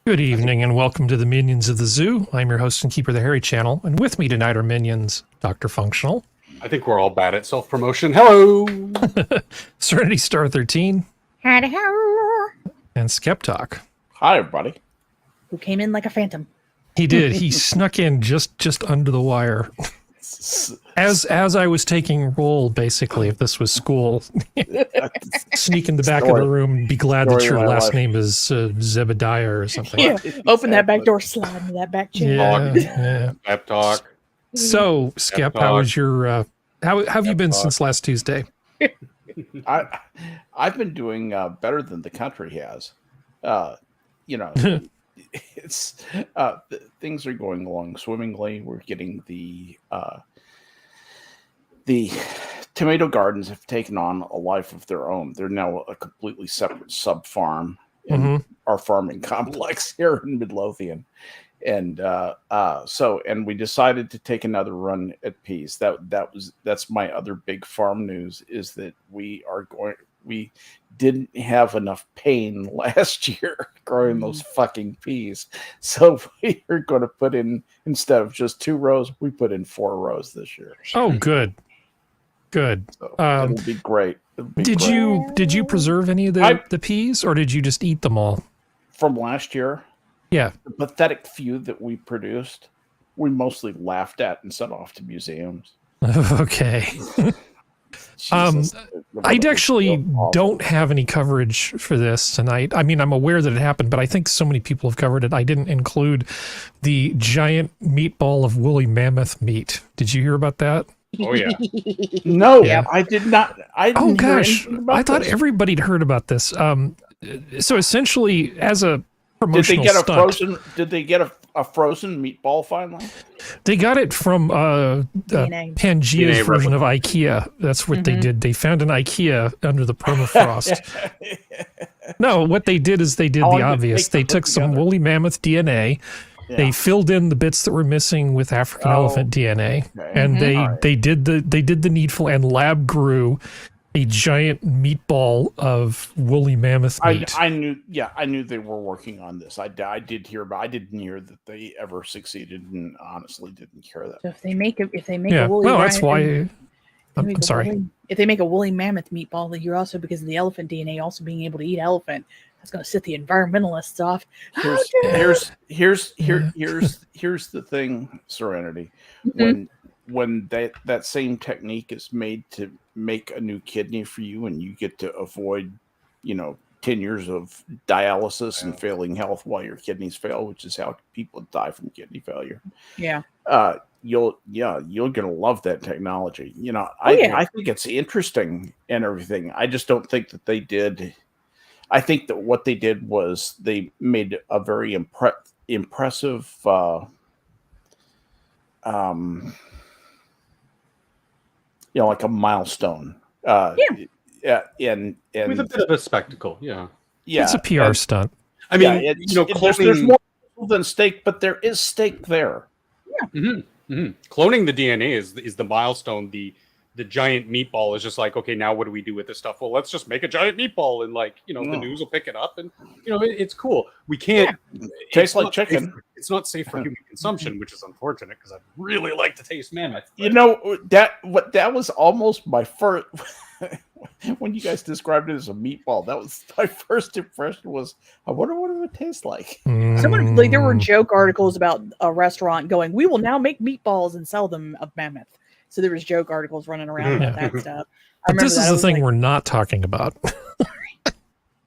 Good evening and welcome to the Minions of the Zoo. I'm your host and keeper of the Harry Channel, and with me tonight are Minions, DrFunctional. I think we're all bad at self-promotion. Hello! Serenity Star 13. Howdy ho! And SkepTock. Hi, everybody. Who came in like a phantom. He did. He snuck in just under the wire. As I was taking roll, basically, if this was school. Sneak in the back of the room and be glad that your last name is Zebediah or something. Yeah, open that back door, slide into that back chair. Yeah. SkepTock. So, Skep, how was your, how have you been since last Tuesday? I've been doing better than the country has. It's things are going along swimmingly. We're getting the tomato gardens have taken on a life of their own. They're now a completely separate sub farm in our farming complex here in Midlothian. And and we decided to take another run at peas. That's my other big farm news, is that we didn't have enough pain last year growing those fucking peas. So we are going to put in, instead of just 2 rows, we put in 4 rows this year. Oh, good. Good. So it'll be great. Did you preserve any of the peas, or did you just eat them all? From last year? Yeah. The pathetic few that we produced, we mostly laughed at and sent off to museums. Okay. I actually don't have any coverage for this tonight. I mean, I'm aware that it happened, but I think so many people have covered it. I didn't include the giant meatball of woolly mammoth meat. Did you hear about that? Oh, yeah. No, yeah. I did not. I thought everybody'd heard about this. So essentially, as a promotional stunt, did they get a frozen meatball finally? They got it from Pangea's version of IKEA. That's what they did. They found an IKEA under the permafrost. No, what they did is they did the obvious. They took some woolly mammoth DNA. Yeah. They filled in the bits that were missing with African elephant DNA, and they did the needful and lab grew a giant meatball of woolly mammoth meat. I knew they were working on this. I did hear, but I didn't hear that they ever succeeded, and honestly didn't care that. So if they make a woolly, well, that's why. I'm sorry. If they make a woolly mammoth meatball, you're also, because of the elephant DNA, also being able to eat elephant. That's going to set the environmentalists off. Here's the thing, Serenity. When that same technique is made to make a new kidney for you, and you get to avoid, 10 years of dialysis and failing health while your kidneys fail, which is how people die from kidney failure. Yeah. You're gonna love that technology. I think it's interesting and everything. I just don't think that they did. I think that what they did was they made a very impressive like a milestone. And with a bit of a spectacle. Yeah. It's a PR stunt. I mean, there's more than steak, but there is steak there. Yeah. Cloning the DNA is the milestone. The giant meatball is just like, okay, now what do we do with this stuff? Well, let's just make a giant meatball, and the news will pick it up, and it's cool. We can't taste like chicken. It's not safe for human consumption, which is unfortunate because I'd really like to taste mammoth. That was almost my first when you guys described it as a meatball. That was my first impression. Was I wonder what it would taste like. Someone there were joke articles about a restaurant going, "We will now make meatballs and sell them of mammoth." So there was joke articles running around about that stuff. But this is the thing we're not talking about.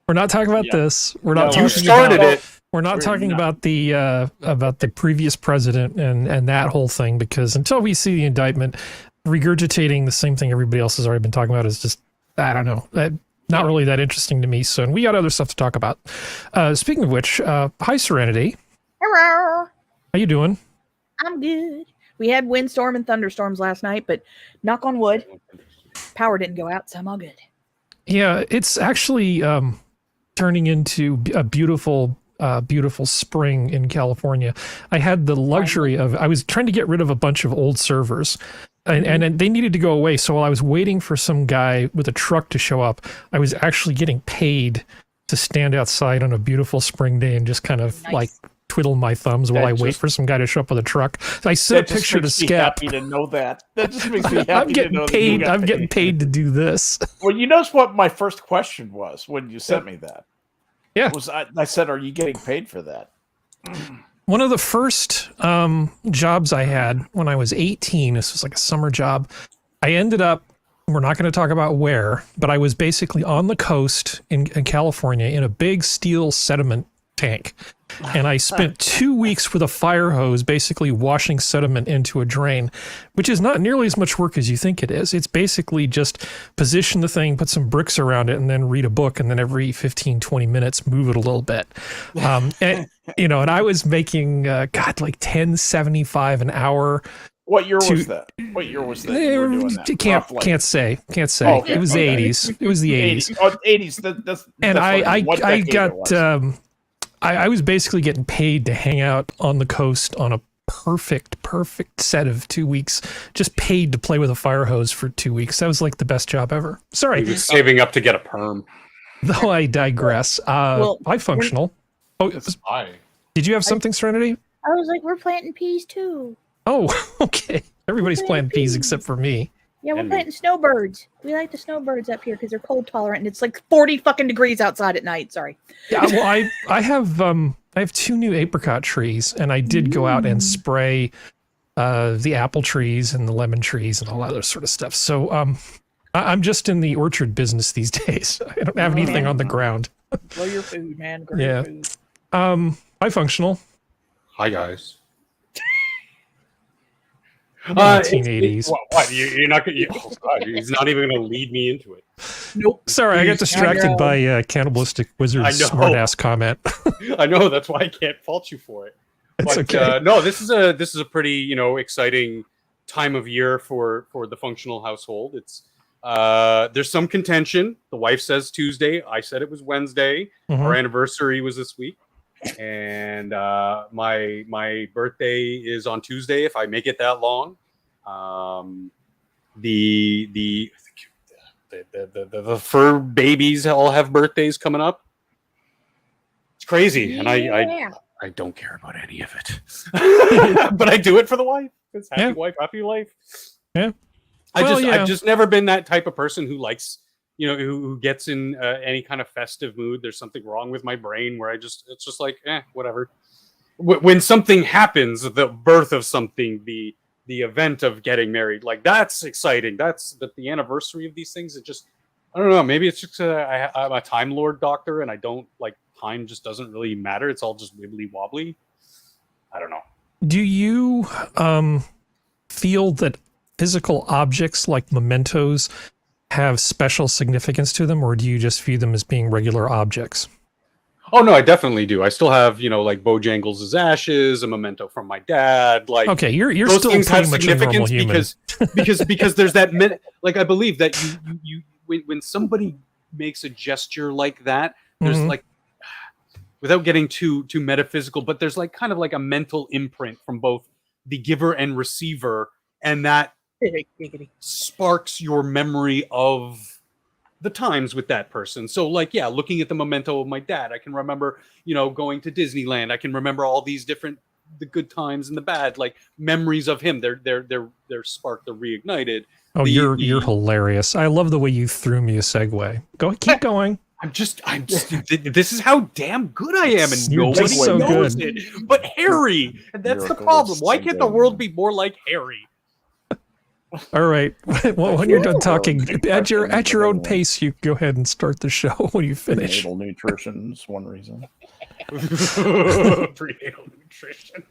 We're not talking about this. We're not talking about it. We're not talking about the previous president and that whole thing, because until we see the indictment, regurgitating the same thing everybody else has already been talking about is just, I don't know, not really that interesting to me. So, and we got other stuff to talk about. Speaking of which, hi Serenity. Hello. How you doing? I'm good. We had windstorm and thunderstorms last night, but knock on wood, power didn't go out, so I'm all good. Yeah, it's actually turning into a beautiful spring in California. I had the luxury of, I was trying to get rid of a bunch of old servers, and they needed to go away. So while I was waiting for some guy with a truck to show up, I was actually getting paid to stand outside on a beautiful spring day and just kind of like twiddle my thumbs while I wait for some guy to show up with a truck. So I sent a picture to Skep. Happy to know that. That just makes me happy. I'm getting paid. I'm getting paid to do this. Well, you notice what my first question was when you sent me that. Yeah, I said, "Are you getting paid for that?" One of the first jobs I had when I was 18. This was like a summer job. I ended up. We're not going to talk about where, but I was basically on the coast in California in a big steel sediment tank. And I spent 2 weeks with a fire hose basically washing sediment into a drain, which is not nearly as much work as you think it is. It's basically just position the thing, put some bricks around it, and then read a book, and then every 15, 20 minutes, move it a little bit. And, you know, and I was making, like $10.75 an hour. What year was that? What year was that? You were doing that? Can't say. Oh, okay, it was the 80s. It was the 80s. Oh, 80s. That's and I got I was basically getting paid to hang out on the coast on a perfect set of 2 weeks, just paid to play with a fire hose for 2 weeks. That was like the best job ever. Sorry. He was saving up to get a perm. Though I digress. Bifunctional. Did you have something, Serenity? I was like, we're planting peas too. Oh, okay. Everybody's planting peas except for me. Yeah, we're planting snowbirds. We like the snowbirds up here because they're cold tolerant, and it's like 40 fucking degrees outside at night. Sorry. Yeah, well, I have 2 new apricot trees, and I did go out and spray the apple trees and the lemon trees and all that other sort of stuff. So I'm just in the orchard business these days. I don't have anything on the ground. Grow your food, man. Grow your food. Bifunctional. Hi guys. 1980s. What? You're not going to... he's not even going to lead me into it. Nope. Sorry, I got distracted by Cannibalistic Wizard's smartass comment. I know, that's why I can't fault you for it. It's but, okay. No, this is a pretty, exciting time of year for the functional household. It's there's some contention. The wife says Tuesday. I said it was Wednesday. Mm-hmm. Our anniversary was this week. And my birthday is on Tuesday if I make it that long. The fur babies all have birthdays coming up. It's crazy, and I don't care about any of it, but I do it for the wife. It's happy wife, happy life. Yeah. I've just never been that type of person who likes. Who gets in any kind of festive mood. There's something wrong with my brain where it's just like, whatever. When something happens, the birth of something, the event of getting married, like that's exciting. That's the anniversary of these things. It just, I don't know. Maybe it's just I'm a Time Lord doctor and I don't like time just doesn't really matter. It's all just wibbly wobbly. I don't know. Do you feel that physical objects like mementos have special significance to them, or do you just view them as being regular objects? Oh no, I definitely do. I still have, like Bojangles' ashes, a memento from my dad. Like, okay, you're those still things pretty have much a normal significance human. because there's that minute. Like, I believe that you when somebody makes a gesture like that, there's like, without getting too metaphysical, but there's like kind of like a mental imprint from both the giver and receiver, and that sparks your memory of the times with that person. So like, yeah, looking at the memento of my dad, I can remember, going to Disneyland. I can remember all these different, the good times and the bad, like memories of him. They're sparked, they're reignited. Oh, you're hilarious. I love the way you threw me a segue. Keep going. I'm just, this is how damn good I am, and You're nobody so knows good. it. But Harry, and that's the problem. Why can't the world be more like Harry? All right. Well, when you're done talking, at your own pace, you go ahead and start the show when you finish. Prenatal nutrition is one reason. Prenatal nutrition.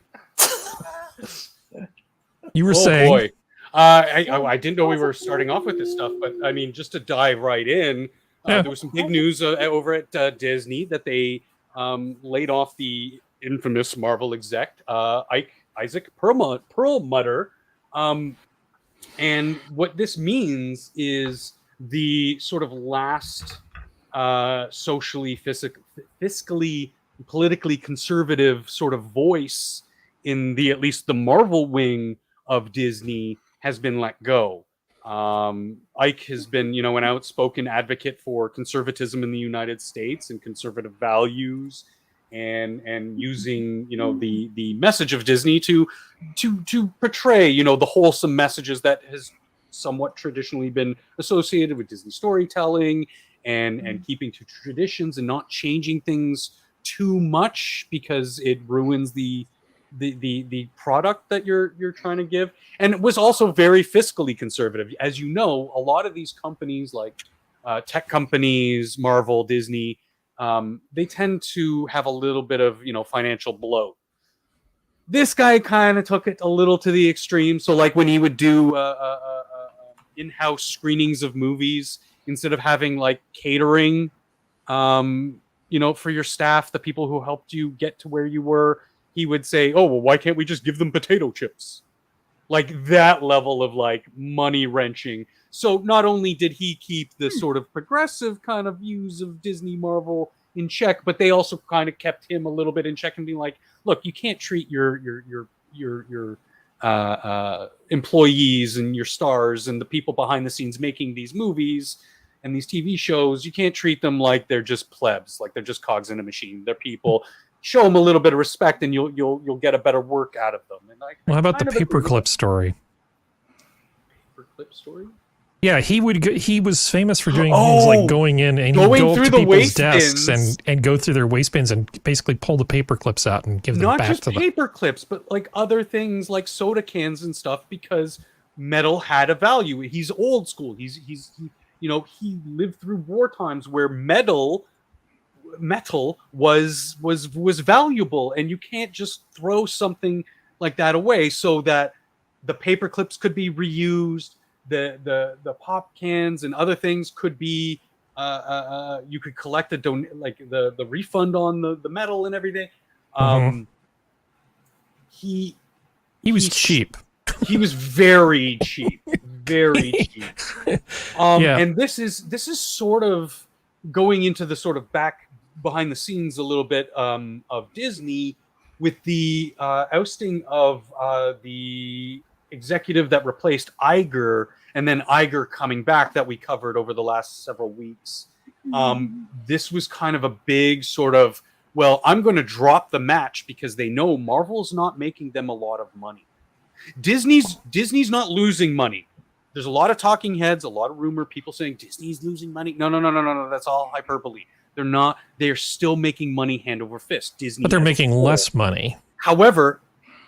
You were saying. Boy. I didn't know we were starting off with this stuff, but I mean, just to dive right in, there was some big news over at Disney that they laid off the infamous Marvel exec, Isaac Perlmutter. And what this means is the sort of last socially, fiscally, politically conservative sort of voice in at least the Marvel wing of Disney has been let go. Ike has been, an outspoken advocate for conservatism in the United States and conservative values, and using, the message of Disney to portray, the wholesome messages that has somewhat traditionally been associated with Disney storytelling, and keeping to traditions and not changing things too much because it ruins the product that you're trying to give. And it was also very fiscally conservative. As you know, a lot of these companies, like tech companies, Marvel, Disney, they tend to have a little bit of financial bloat. This guy kind of took it a little to the extreme. So like when he would do in-house screenings of movies, instead of having like catering for your staff, the people who helped you get to where you were, he would say, oh, well, why can't we just give them potato chips? Like that level of like money wrenching. So not only did he keep the sort of progressive kind of views of Disney, Marvel in check, but they also kind of kept him a little bit in check and being like, look, you can't treat your employees and your stars and the people behind the scenes making these movies and these TV shows, you can't treat them like they're just plebs, like they're just cogs in a machine. They're people. Show them a little bit of respect, and you'll get a better work out of them. And well, how about the paperclip story? Paperclip story? Yeah, he was famous for doing things like going in and he'd go up to people's desks and go through their waste bins and basically pull the paper clips out and give them back to them. Not just paper clips, but like other things like soda cans and stuff, because metal had a value. He's old school. He lived through war times where metal was valuable, and you can't just throw something like that away. So that the paper clips could be reused. The pop cans and other things could be you could collect the refund on the metal and everything. He was cheap. He was very cheap, very cheap. And this is sort of going into the sort of back behind the scenes a little bit of Disney with the ousting of the executive that replaced Iger, and then Iger coming back that we covered over the last several weeks. This was kind of a big sort of, well, I'm going to drop the match because they know Marvel's not making them a lot of money. Disney's not losing money. There's a lot of talking heads, a lot of rumor, people saying Disney's losing money. No. That's all hyperbole. They're not. They're still making money hand over fist. Disney, but they're making less money. However,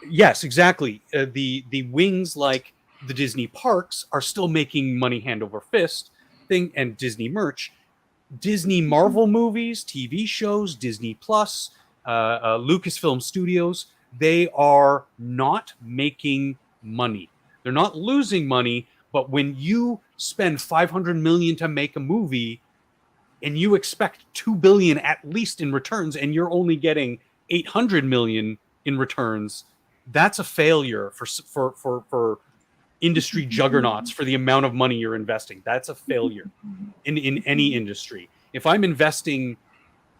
yes, exactly. The wings like the Disney parks are still making money hand over fist thing, and Disney merch. Disney Marvel movies, TV shows, Disney Plus, Lucasfilm Studios, they are not making money. They're not losing money, but when you spend $500 million to make a movie and you expect $2 billion at least in returns, and you're only getting $800 million in returns, that's a failure for industry juggernauts, for the amount of money you're investing. That's a failure in any industry. If I'm investing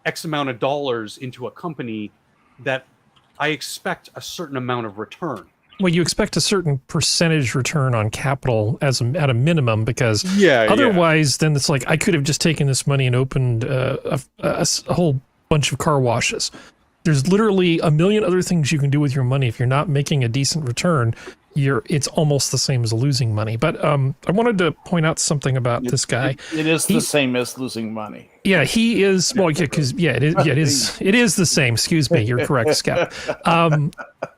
X amount of dollars into a company, that I expect a certain amount of return. Well, you expect a certain percentage return on capital at a minimum, because otherwise then it's like, I could have just taken this money and opened a whole bunch of car washes. There's literally a million other things you can do with your money. If you're not making a decent return, it's almost the same as losing money. But I wanted to point out something about this guy. It is the same as losing money. Yeah, he is. Well, yeah, because it is the same. Excuse me, you're correct, Skep.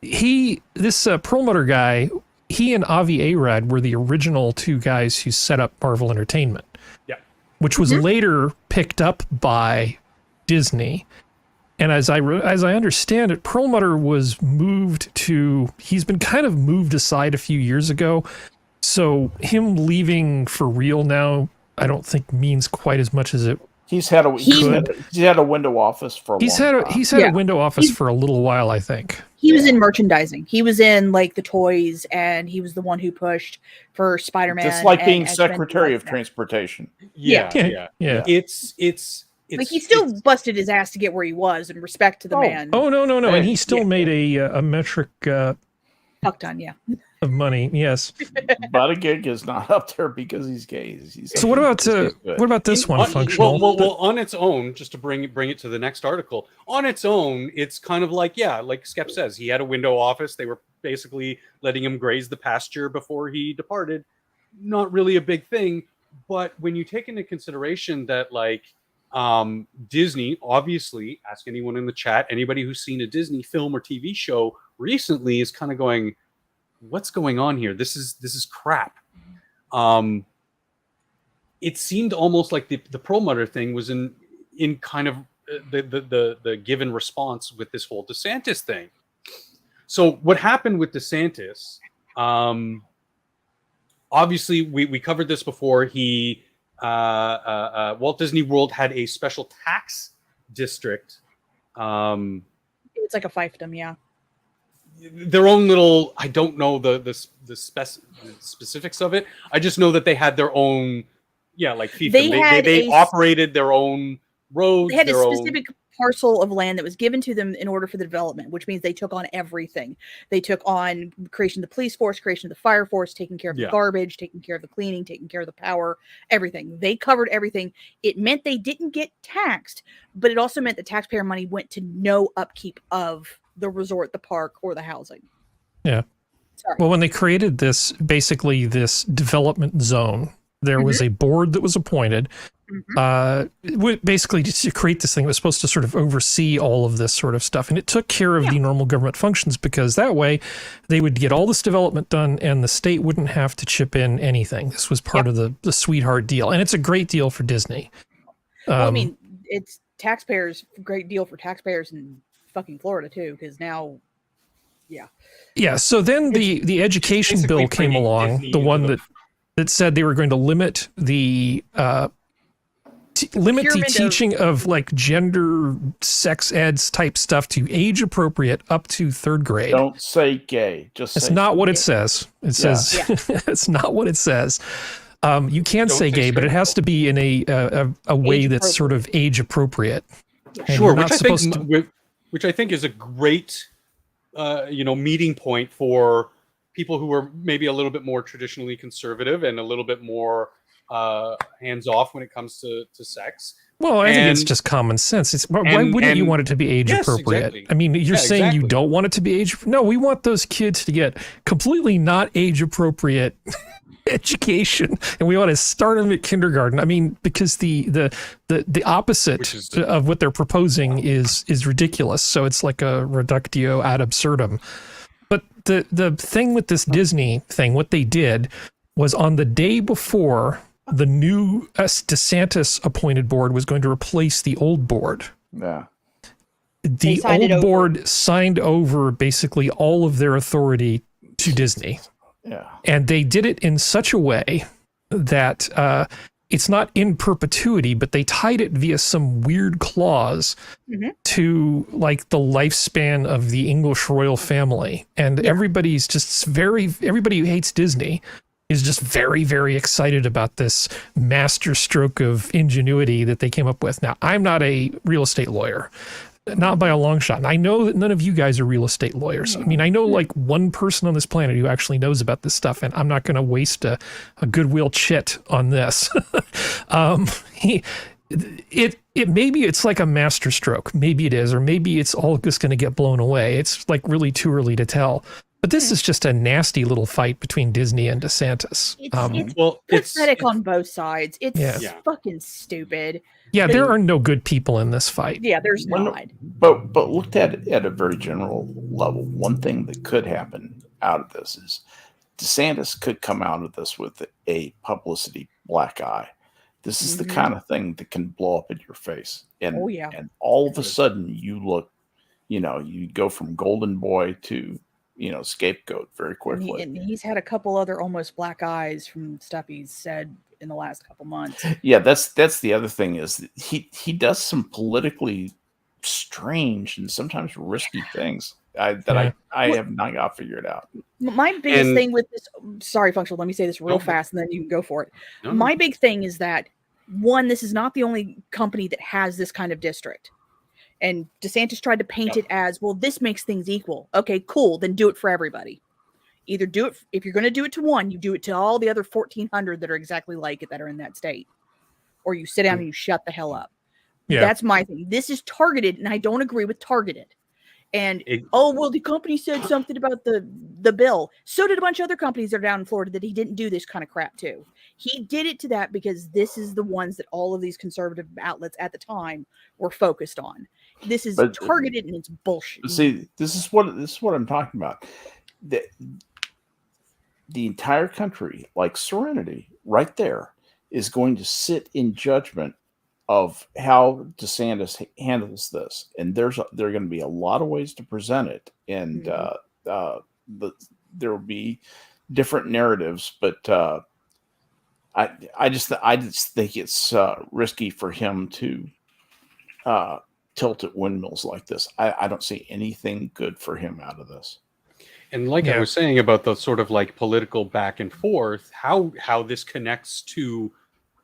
This Perlmutter guy, he and Avi Arad were the original two guys who set up Marvel Entertainment. Yeah, which was later picked up by Disney. And as I understand it, Perlmutter was he's been kind of moved aside a few years ago. So him leaving for real now, I don't think means quite as much as it. He's had a window office for a long time. He's had a window office for a little while, I think. He was in merchandising. He was in like the toys, and he was the one who pushed for Spider-Man. It's like being Secretary of Transportation. Yeah. It's like he still busted his ass to get where he was, in respect to the man. Oh no! And he still made a metric Tucked on, of money. Yes. Buttigieg is not up there because he's gay. So what about this one? Functional. Well, on its own, just to bring it to the next article. On its own, it's kind of like like Skep says, he had a window office. They were basically letting him graze the pasture before he departed. Not really a big thing, but when you take into consideration that Disney, obviously, ask anyone in the chat, anybody who's seen a Disney film or TV show recently is kind of going, what's going on here? This is crap. It seemed almost like the Perlmutter thing was in kind of the given response with this whole DeSantis thing. So what happened with DeSantis? Obviously, we covered this before. He Walt Disney World had a special tax district. It's like a fiefdom, yeah. Their own little. I don't know the specifics of it. I just know that they had their own. Yeah, like fiefdom. They operated their own roads. They had a specific parcel of land that was given to them in order for the development, which means they took on everything. They took on creation of the police force, creation of the fire force, taking care of the garbage, taking care of the cleaning, taking care of the power, everything. They covered everything. It meant they didn't get taxed, but it also meant that taxpayer money went to no upkeep of the resort, the park, or the housing. Yeah. Sorry. Well, when they created this development zone, there was a board that was appointed. Basically, just to create this thing, it was supposed to sort of oversee all of this sort of stuff. And it took care of the normal government functions, because that way they would get all this development done and the state wouldn't have to chip in anything. This was part of the sweetheart deal. And it's a great deal for Disney. Well, I mean, it's great deal for taxpayers in fucking Florida too, because now, Yeah, so then the education bill came along, the one that said they were going to limit the teaching of like gender, sex eds type stuff to age appropriate up to 3rd grade. Don't say gay. It's not what it says. It says it's not what it says. You can say gay, but it has to be in a way that's sort of age appropriate. Sure, which I think is a great meeting point for people who are maybe a little bit more traditionally conservative and a little bit more hands off when it comes to sex. Well, I think it's just common sense. Why wouldn't you want it to be age appropriate? Exactly. I mean, you're saying you don't want it to be age. No, we want those kids to get completely not age appropriate education, and we want to start them at kindergarten. I mean, because the opposite of what they're proposing is ridiculous. So it's like a reductio ad absurdum. But the thing with this Disney thing, what they did was on the day before the new DeSantis appointed board was going to replace the old board. Yeah. The old board signed over basically all of their authority to Disney. Yeah. And they did it in such a way that it's not in perpetuity, but they tied it via some weird clause to like the lifespan of the English royal family. And everybody's just everybody who hates Disney is just very, very excited about this master stroke of ingenuity that they came up with. Now, I'm not a real estate lawyer, not by a long shot. And I know that none of you guys are real estate lawyers. I mean, I know like one person on this planet who actually knows about this stuff, and I'm not going to waste a goodwill chit on this. Maybe it's like a master stroke. Maybe it is, or maybe it's all just going to get blown away. It's like really too early to tell. But this is just a nasty little fight between Disney and DeSantis. It's pathetic on both sides. It's fucking stupid. Yeah, there are no good people in this fight. Yeah, there's not. But looked at it at a very general level, one thing that could happen out of this is DeSantis could come out of this with a publicity black eye. This is the kind of thing that can blow up in your face. And, and all of a sudden you look, you go from golden boy to scapegoat very quickly. And he's had a couple other almost black eyes from stuff he's said in the last couple months. Yeah, that's the other thing is that he does some politically strange and sometimes risky things I have not got figured out. My biggest thing with this, sorry, Functional, let me say this real fast and then you can go for it. No. My big thing is that, one, this is not the only company that has this kind of district. And DeSantis tried to paint it as, well, this makes things equal. Okay, cool. Then do it for everybody. Either do it, if you're going to do it to one, you do it to all the other 1,400 that are exactly like it that are in that state. Or you sit down and you shut the hell up. Yeah. That's my thing. This is targeted, and I don't agree with targeted. And the company said something about the bill. So did a bunch of other companies that are down in Florida that he didn't do this kind of crap to. He did it to that because this is the ones that all of these conservative outlets at the time were focused on. This is targeted and it's bullshit. See, this is what I'm talking about. The entire country, like Serenity, right there, is going to sit in judgment of how DeSantis handles this, and there are going to be a lot of ways to present it, and there will be different narratives. But I just think it's risky for him to tilt at windmills like this. I don't see anything good for him out of this. And like I was saying about the sort of like political back and forth, how this connects to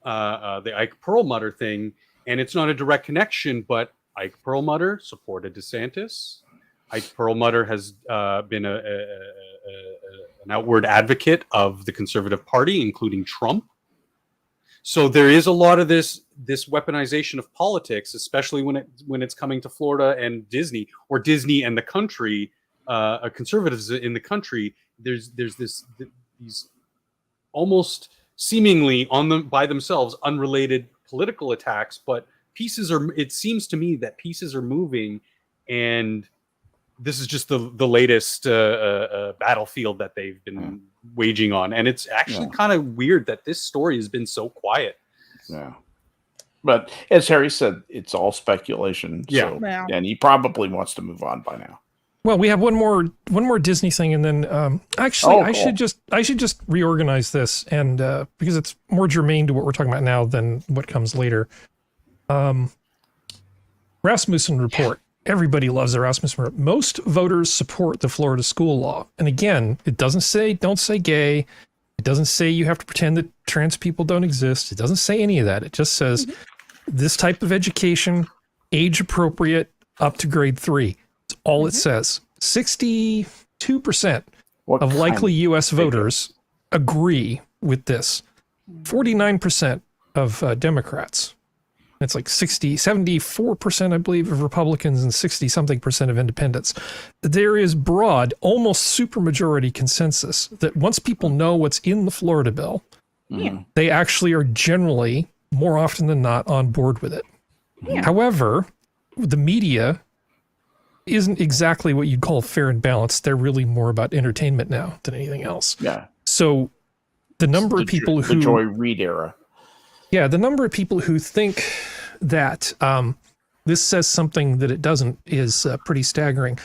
the Ike Perlmutter thing, and it's not a direct connection, but Ike Perlmutter supported DeSantis. Ike Perlmutter has been an outward advocate of the Conservative Party, including Trump. So there is a lot of this weaponization of politics, especially when it's coming to Florida and Disney, or Disney and the country, conservatives in the country. There's these almost seemingly by themselves unrelated political attacks, but it seems to me that pieces are moving, and this is just the latest battlefield that they've been waging on. And it's actually kind of weird that this story has been so quiet. Yeah. But as Harry said, it's all speculation. So, and he probably wants to move on by now. Well, we have one more Disney thing, and then I should just reorganize this, and because it's more germane to what we're talking about now than what comes later. Rasmussen report. Everybody loves the Rasmussen report. Most voters support the Florida school law, and again, it doesn't say don't say gay. It doesn't say you have to pretend that trans people don't exist. It doesn't say any of that. It just says this type of education, age appropriate, up to grade 3. All it says. 62% of likely U.S. voters agree with this. 49% of Democrats. It's like 74%, I believe, of Republicans and 60-something% of independents. There is broad, almost supermajority consensus that once people know what's in the Florida bill, they actually are generally, more often than not, on board with it. Yeah. However, the media isn't exactly what you'd call fair and balanced. They're really more about entertainment now than anything else. Yeah. So the number of people the Joy Reid era. Yeah, the number of people who think that this says something that it doesn't is pretty staggering.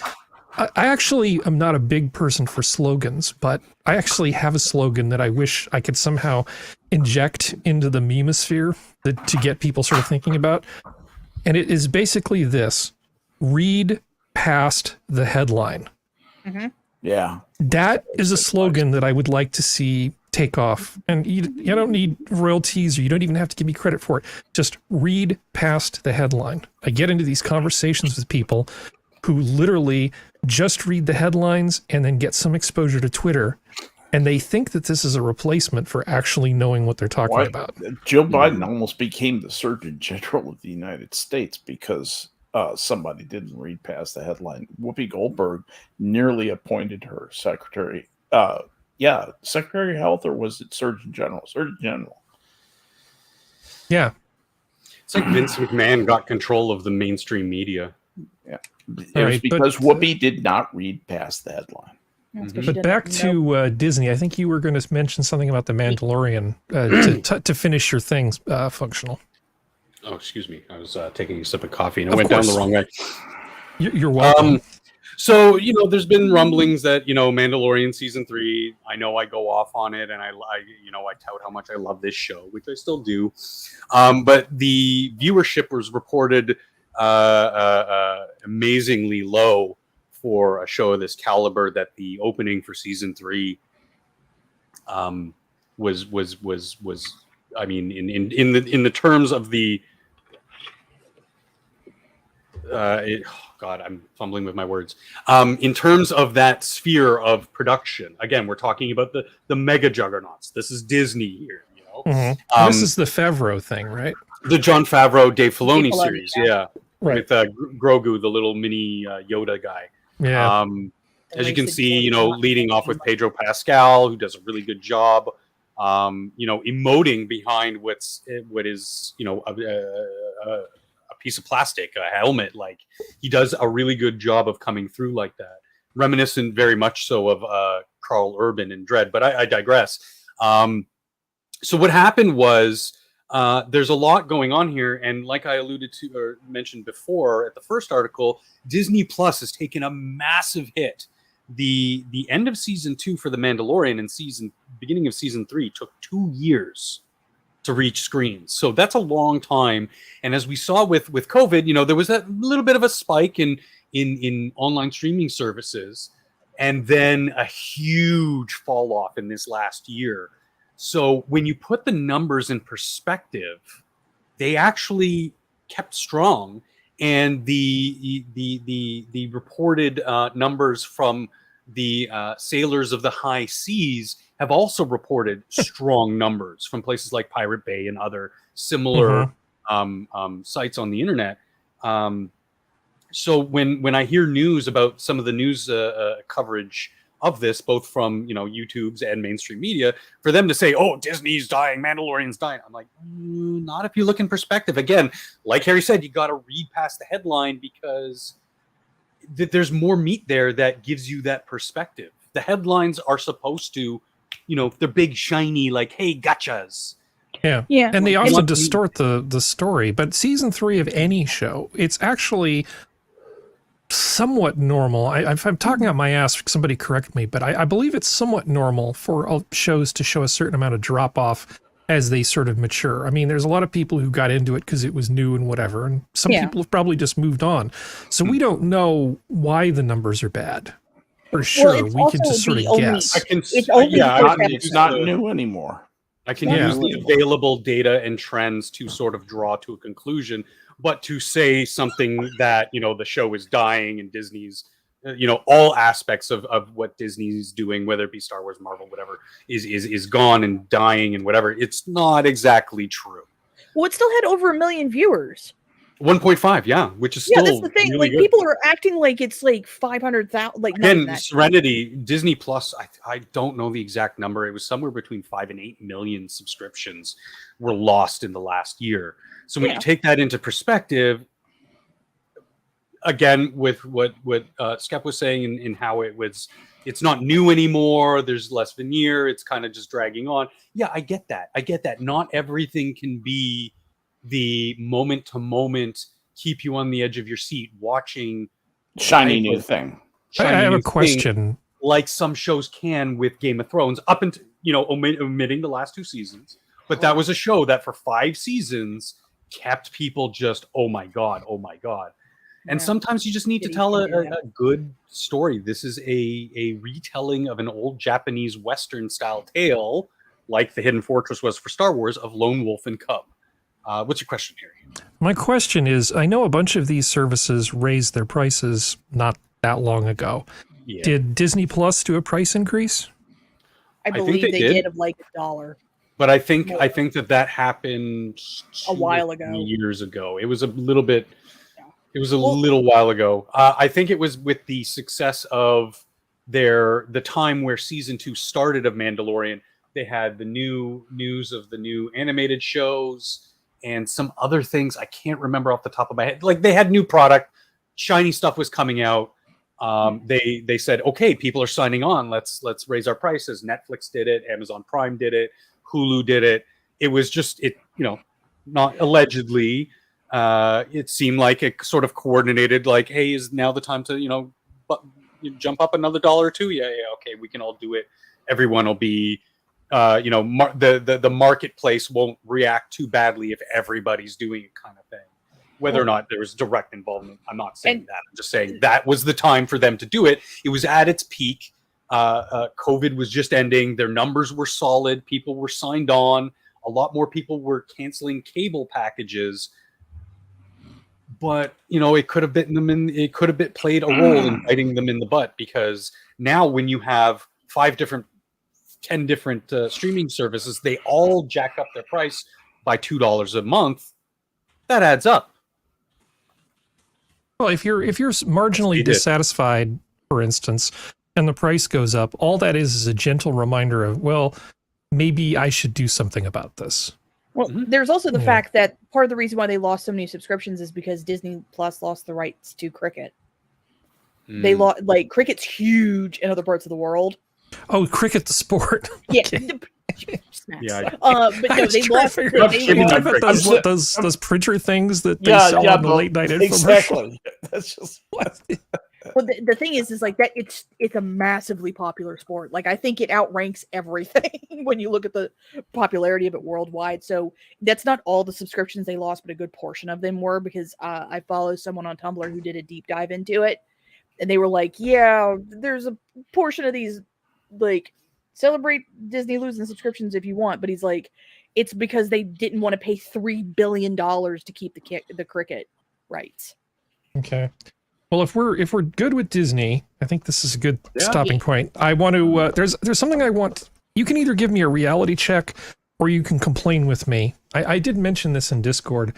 I actually am not a big person for slogans, but I actually have a slogan that I wish I could somehow inject into the memosphere to get people sort of thinking about. And it is basically this: read past the headline. Yeah. That is a slogan that I would like to see take off. And you don't need royalties, or you don't even have to give me credit for it. Just read past the headline. I get into these conversations with people who literally just read the headlines and then get some exposure to Twitter, and they think that this is a replacement for actually knowing what they're talking about. Joe Biden almost became the Surgeon General of the United States because somebody didn't read past the headline. Whoopi Goldberg nearly appointed her secretary. Secretary of Health, or was it Surgeon General? Surgeon General. Yeah. It's like Vince McMahon got control of the mainstream media. Yeah. It was because Whoopi did not read past the headline. But back to Disney, I think you were going to mention something about The Mandalorian to finish your things, Functional. Oh, excuse me. I was taking a sip of coffee and it went down the wrong way. You're welcome. So, there's been rumblings that, Mandalorian season 3, I know I go off on it, and I tout how much I love this show, which I still do. But the viewership was reported amazingly low for a show of this caliber, that the opening for season 3 was I mean, in the terms of the God, I'm fumbling with my words. In terms of that sphere of production, again, we're talking about the mega juggernauts. This is Disney here, you know. And this is the Favreau thing, right? The Jon Favreau, Dave Filoni Filoni, series, yeah. with Grogu, the little mini Yoda guy. Yeah. As you can see, you know, leading off with Pedro Pascal, who does a really good job. You know, emoting behind what is, you know, a piece of plastic, a helmet. Like, he does a really good job of coming through like that. Reminiscent very much so of Carl Urban in Dredd, but I digress. So what happened was, there's a lot going on here, and like I alluded to or mentioned before at the first article, Disney Plus has taken a massive hit. The end of season 2 for The Mandalorian and beginning of season 3 took 2 years to reach screens. So that's a long time. And as we saw with COVID, you know, there was that little bit of a spike in online streaming services, and then a huge fall off in this last year. So when you put the numbers in perspective, they actually kept strong. And the reported numbers from the sailors of the high seas have also reported strong numbers from places like Pirate Bay and other similar sites on the internet. So when I hear news about some of the news coverage of this, both from, you know, YouTube's and mainstream media, for them to say, "Oh, Disney's dying, Mandalorian's dying," I'm like, not if you look in perspective. Again, like Harry said, you got to read past the headline, because there's more meat there that gives you that perspective. The headlines are supposed to, you know, they're big, shiny, like, hey, gotchas. Yeah. And they also distort the story. But season 3 of any show, it's actually somewhat normal. I'm talking out my ass, somebody correct me, but I believe it's somewhat normal for shows to show a certain amount of drop off as they sort of mature. I mean, there's a lot of people who got into it because it was new and whatever, and some people have probably just moved on. So we don't know why the numbers are bad. For sure, we can just sort of guess. It's not new anymore. I can use the available data and trends to sort of draw to a conclusion. But to say something that, you know, the show is dying and Disney's, you know, all aspects of what Disney's doing, whether it be Star Wars, Marvel, whatever, is gone and dying and whatever, it's not exactly true. Well, it still had over 1 million viewers. 1.5, yeah, which is still that's the thing. really like good. People are acting like it's like 500,000. Like, again, Serenity, Disney Plus. I don't know the exact number. It was somewhere between 5 and 8 million subscriptions were lost in the last year. So when you take that into perspective, again, with what Skep was saying in how it's not new anymore. There's less veneer. It's kind of just dragging on. Yeah, I get that. Not everything can be the moment to moment, keep you on the edge of your seat watching shiny new thing. I have a question. Like some shows can with Game of Thrones, up until, you know, omitting the last 2 seasons. But that was a show that for 5 seasons kept people just, oh my God. And sometimes you just need to tell a good story. This is a retelling of an old Japanese Western style tale, like the Hidden Fortress was for Star Wars, of Lone Wolf and Cub. What's your question, Harry? My question is, I know a bunch of these services raised their prices not that long ago. Yeah. Did Disney Plus do a price increase? I believe they did of like $1. But I think that happened a while ago, years ago. It was a little bit. It was a little while ago. I think it was with the success of the time where season 2 started of Mandalorian. They had the new news of the new animated shows and some other things I can't remember off the top of my head. Like, they had new product, shiny stuff was coming out. They said, okay, people are signing on. Let's raise our prices. Netflix did it. Amazon Prime did it. Hulu did it. It was just, not allegedly. It seemed like it sort of coordinated, like, hey, is now the time to, jump up another $1 or $2? Yeah, okay, we can all do it. Everyone will be, the marketplace won't react too badly if everybody's doing it, kind of thing. Whether or not there was direct involvement, I'm not saying that. I'm just saying that was the time for them to do it. It was at its peak. COVID was just ending. Their numbers were solid. People were signed on. A lot more people were canceling cable packages. but it could have bitten them in. It could have played a role in biting them in the butt, because now when you have 10 different streaming services, they all jack up their price by $2 a month. That adds up. Well, if you're marginally dissatisfied, for instance, and the price goes up, all that is a gentle reminder of, well, maybe I should do something about this. Well, there's also the fact that part of the reason why they lost so many subscriptions is because Disney Plus lost the rights to cricket. They lost, like, cricket's huge in other parts of the world. Oh, cricket, the sport. Yeah. Yeah. But no, they lost. Those printer things that they sell on the late night infomercial. Exactly. That's just what. Well, the thing is like that it's a massively popular sport. Like, I think it outranks everything when you look at the popularity of it worldwide. So that's not all the subscriptions they lost, but a good portion of them were, because I follow someone on Tumblr who did a deep dive into it, and they were like, yeah, there's a portion of these, like, celebrate Disney losing subscriptions if you want, but he's like, it's because they didn't want to pay $3 billion to keep the cricket rights. Okay. Well, if we're good with Disney, I think this is a good stopping point. I want to. There's something I want. You can either give me a reality check, or you can complain with me. I did mention this in Discord.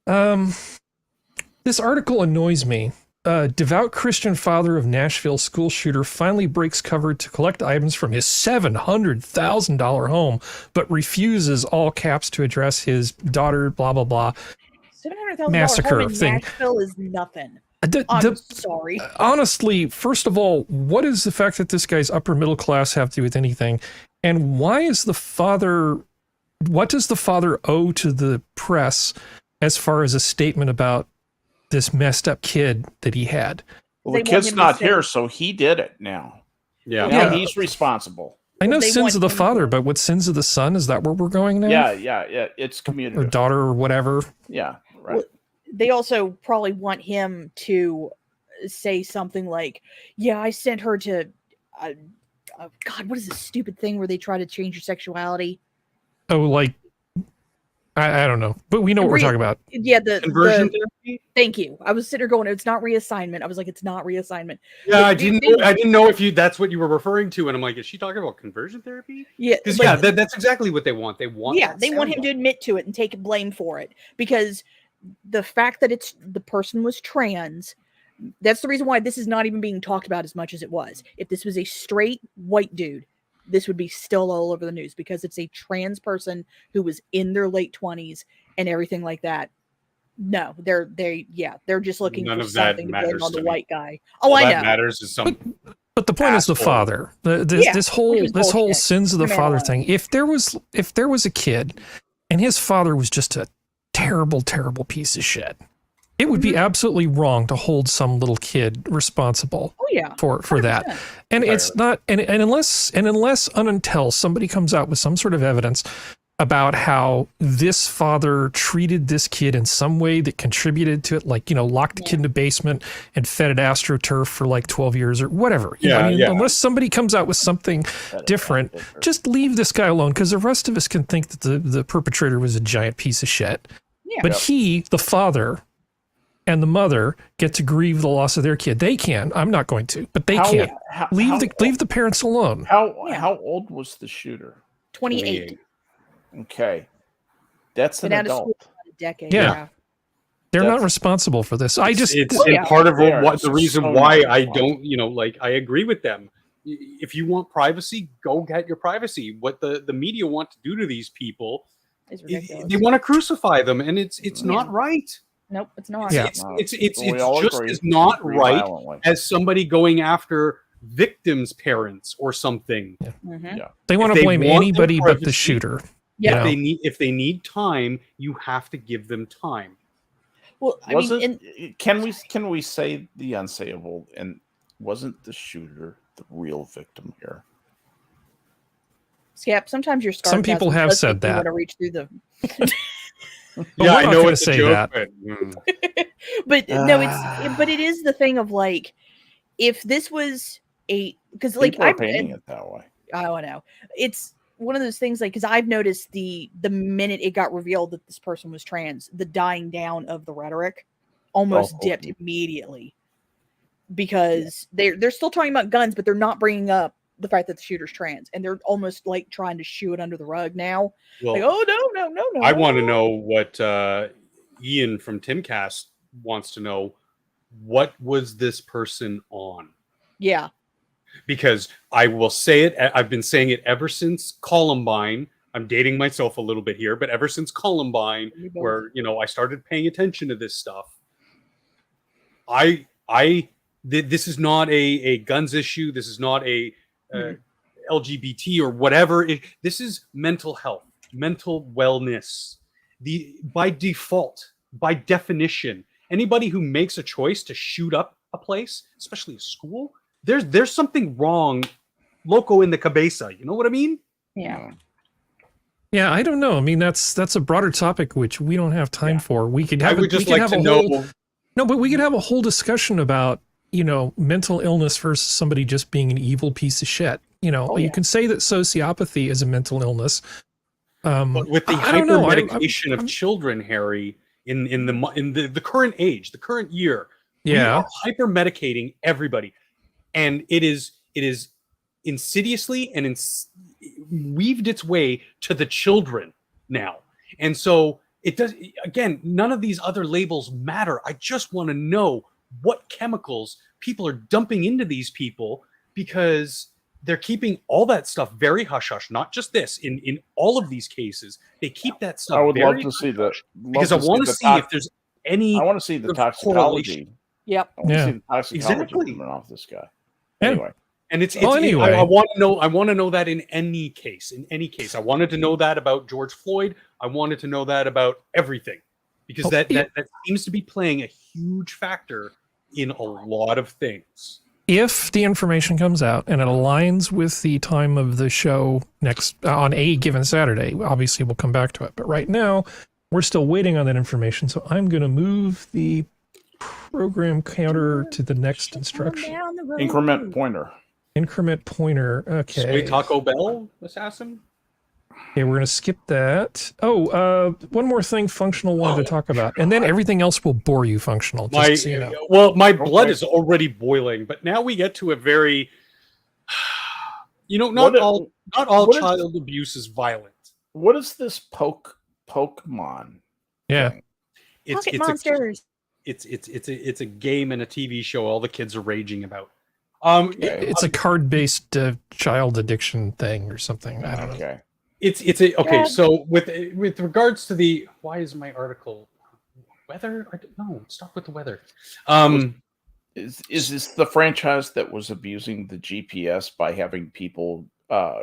This article annoys me. Devout Christian father of Nashville school shooter finally breaks cover to collect items from his $700,000 home, but refuses, all caps, to address his daughter, blah, blah, blah. $700,000 massacre home in thing. Nashville is nothing. I'm sorry. Honestly, first of all, what does the fact that this guy's upper middle class have to do with anything? And why is the father, what does the father owe to the press as far as a statement about this messed up kid that he had? Well, the kid's not here, so he did it now. Yeah. Now he's responsible. I know sins of the father, but what sins of the son? Is that where we're going now? Yeah. It's community. Or daughter or whatever. Yeah, right. Well, they also probably want him to say something like, yeah, I sent her to, God, what is this stupid thing where they try to change your sexuality? Oh, like, I don't know, but we know what we're talking about. Yeah, conversion therapy. Thank you. I was sitting there going, it's not reassignment. I was like, it's not reassignment. Yeah, I didn't know if that's what you were referring to, and I'm like, is she talking about conversion therapy? Yeah, because that's exactly what they want. They want. Yeah, they want him to admit to it and take blame for it, because the fact that the person was trans, that's the reason why this is not even being talked about as much as it was. If this was a straight white dude, this would be still all over the news, because it's a trans person who was in their late 20s and everything like that. No, they're just looking for something to blame on the white guy. Oh, I know. That matters is some. But the point is the father. This whole sins of the father thing. If there was a kid, and his father was just a terrible, terrible piece of shit, it would be absolutely wrong to hold some little kid responsible for that. And it's not, and unless until somebody comes out with some sort of evidence about how this father treated this kid in some way that contributed to it, like, locked the kid in a basement and fed it AstroTurf for like 12 years or whatever. Unless somebody comes out with something different, just leave this guy alone, because the rest of us can think that the perpetrator was a giant piece of shit. Yeah. But he, the father, and the mother get to grieve the loss of their kid. They can. I'm not going to, but they can. Leave the parents alone. How old was the shooter? 28. Okay, that's an adult. A decade. Yeah. They're not responsible for this. Part of the reason why I don't, I agree with them. If you want privacy, go get your privacy. What the media want to do to these people is ridiculous. They want to crucify them, and it's not right. Nope, it's not. Yeah. It's just as not right as somebody going after victims' parents or something. Yeah. Mm-hmm. Yeah. They want to blame anybody but the shooter. Yeah. If they need time, you have to give them time. Well, can we say the unsayable? And wasn't the shooter the real victim here? Skep, sometimes your some people have said that. Want to reach through the. I know what to say that. But no, but it is the thing of, like, if this was because, like, I'm painting it that way. I don't know. It's one of those things, like, because I've noticed the minute it got revealed that this person was trans, the dying down of the rhetoric almost dipped immediately, because they're still talking about guns, but they're not bringing up the fact that the shooter's trans, and they're almost like trying to shoo it under the rug now. Well, like, oh no. I want to know what Ian from Timcast wants to know. What was this person on? Yeah. Because I will say it, I've been saying it ever since Columbine. I'm dating myself a little bit here, but ever since Columbine, where, you know, I started paying attention to this stuff, this is not a guns issue. This is not a LGBT or whatever. This is mental health, mental wellness. By default, by definition, anybody who makes a choice to shoot up a place, especially a school, there's something wrong, loco in the cabeza. You know what I mean? Yeah. Yeah, I don't know. I mean, that's a broader topic which we don't have time for. We could have. I would just like to know. No, but we could have a whole discussion about, you know, mental illness versus somebody just being an evil piece of shit. You know, you can say that sociopathy is a mental illness. But with the hyper medication of children, Harry, in the current age, the current year, we are hyper medicating everybody. And it is insidiously and weaved its way to the children now. And so it does, again, none of these other labels matter. I just want to know what chemicals people are dumping into these people, because they're keeping all that stuff very hush-hush, not just this. In all of these cases, they keep that stuff. I would love to see that, because I want to see if there's any. I want to see the toxicology. Yep. I want to see the toxicology coming off this guy. Anyway, and anyway, I want to know. I want to know that in any case. In any case, I wanted to know that about George Floyd. I wanted to know that about everything, because that seems to be playing a huge factor in a lot of things. If the information comes out and it aligns with the time of the show next on a given Saturday, obviously we'll come back to it. But right now, we're still waiting on that information. So I'm going to move the program counter to the next instruction. Increment pointer. Increment pointer. Okay. Sweet Taco Bell assassin. Okay, we're going to skip that. Oh, one more thing Functional wanted to talk about. And then everything else will bore you, Functional. Just so you know. Well, my blood is already boiling, but now we get to a very, you know, not all child abuse is violent. What is this Pokemon? Yeah. thing? Pocket monsters. It's a game and a TV show all the kids are raging about. It's a card-based child addiction thing or something. I don't know. Okay. So with regards to the, why is my article weather? No, stop with the weather. Is this the franchise that was abusing the GPS by having people go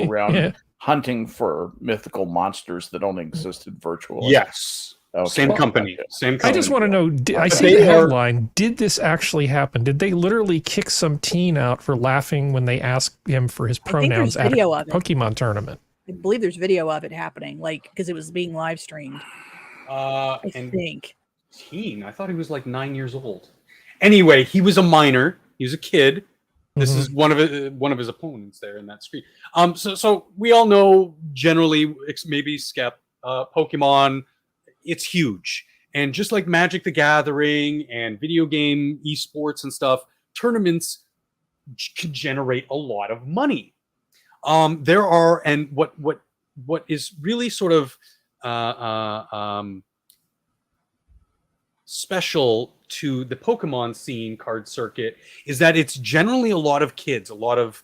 around hunting for mythical monsters that only existed virtually? Yes. Okay. Same company. I just want to know, I see the headline, did this actually happen? Did they literally kick some teen out for laughing when they asked him for his pronouns at a Pokemon tournament? I believe there's video of it happening, like, because it was being live streamed. I think. Teen? I thought he was like 9 years old. Anyway, he was a minor. He was a kid. This is one of his opponents there in that screen. So we all know generally, maybe Skep, Pokemon, it's huge. And just like Magic the Gathering and video game esports and stuff, tournaments can generate a lot of money. There are, and what is really sort of special to the Pokemon scene card circuit is that it's generally a lot of kids, a lot of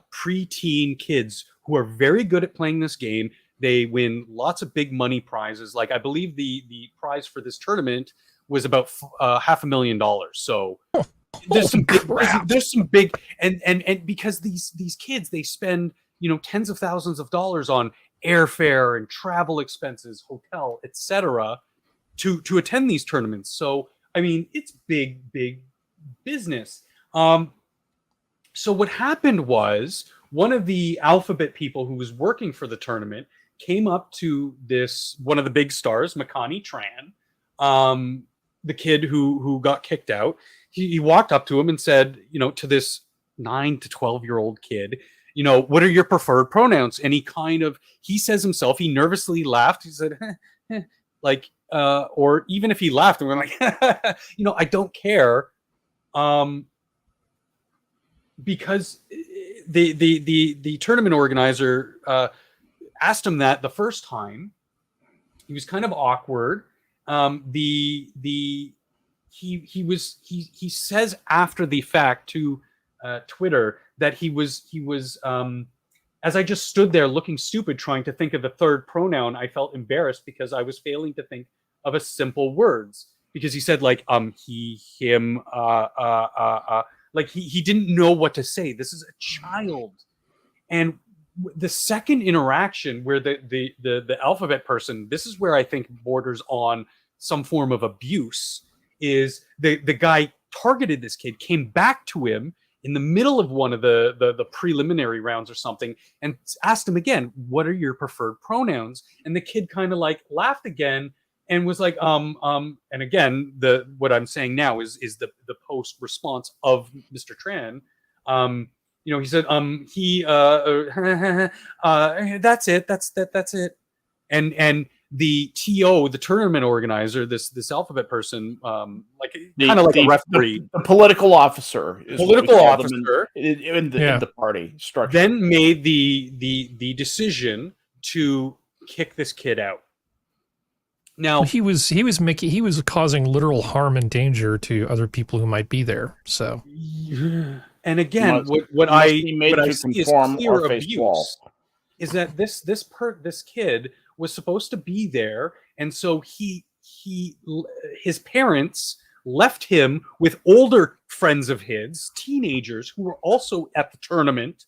pre-teen kids who are very good at playing this game. They win lots of big money prizes. Like, I believe the prize for this tournament was about $500,000. So there's some big, and because these kids, they spend, you know, tens of thousands of dollars on airfare and travel expenses, hotel, etc., to attend these tournaments. So I mean, it's big business. So what happened was, one of the Alphabet people who was working for the tournament came up to one of the big stars, Makani Tran, the kid who got kicked out. He walked up to him and said, you know, to this 9 to 12-year-old kid, you know, what are your preferred pronouns? And he says himself, he nervously laughed. He said, like, or even if he laughed and we're like, you know, I don't care. Because the tournament organizer asked him that the first time. He was kind of awkward. He says after the fact to Twitter that he was as I just stood there looking stupid trying to think of the third pronoun, I felt embarrassed because I was failing to think of a simple words, because he said like he, him, like he didn't know what to say. This is a child. And the second interaction where the alphabet person, this is where I think borders on some form of abuse, is the guy targeted this kid, came back to him in the middle of one of the preliminary rounds or something, and asked him again, what are your preferred pronouns? And the kid kind of like laughed again and was like, and again, what I'm saying now is the post response of Mr. Tran. You know, he said, that's it. That's it. And the TO, the tournament organizer, this alphabet person, like kind of like a referee, the political officer, in the party structure, then made the decision to kick this kid out. Now he was causing literal harm and danger to other people who might be there. So, and again, what I see is clear abuse is that this kid was supposed to be there, and so his parents left him with older friends of his, teenagers who were also at the tournament.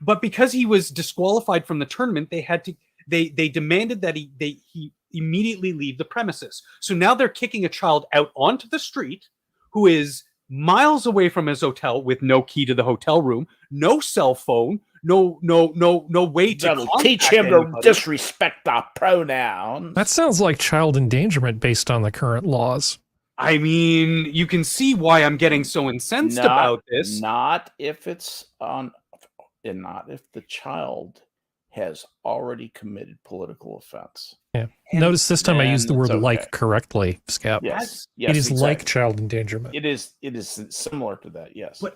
But because he was disqualified from the tournament, they demanded that he immediately leave the premises. So now they're kicking a child out onto the street who is miles away from his hotel with no key to the hotel room, no cell phone, no way to teach him to disrespect our pronouns. That sounds like child endangerment based on the current laws. I mean, you can see why I'm getting so incensed about this. Not if the child has already committed political offense. Yeah. Notice this time I used the word like correctly, Skep. Yes. It is exactly like child endangerment. It is similar to that, yes. But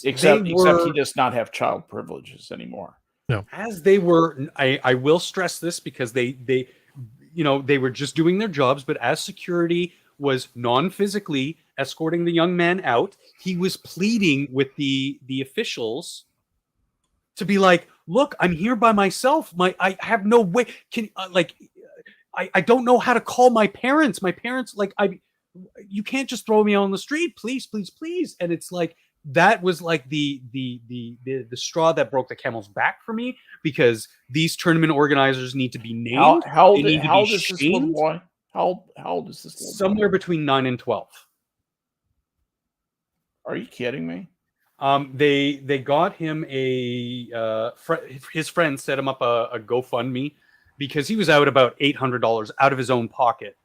except he does not have child privileges anymore. No. As they were, I will stress this because they were just doing their jobs, but as security was non-physically escorting the young man out, he was pleading with the officials to be like, look, I'm here by myself. I have no way. I don't know how to call my parents. My parents, you can't just throw me on the street, please, please, please. And it's like that was like the straw that broke the camel's back for me, because these tournament organizers need to be named. How old is this little boy? How old is this little boy? Somewhere between 9 and 12. Are you kidding me? They got him his friend set him up a GoFundMe because he was out about $800 out of his own pocket,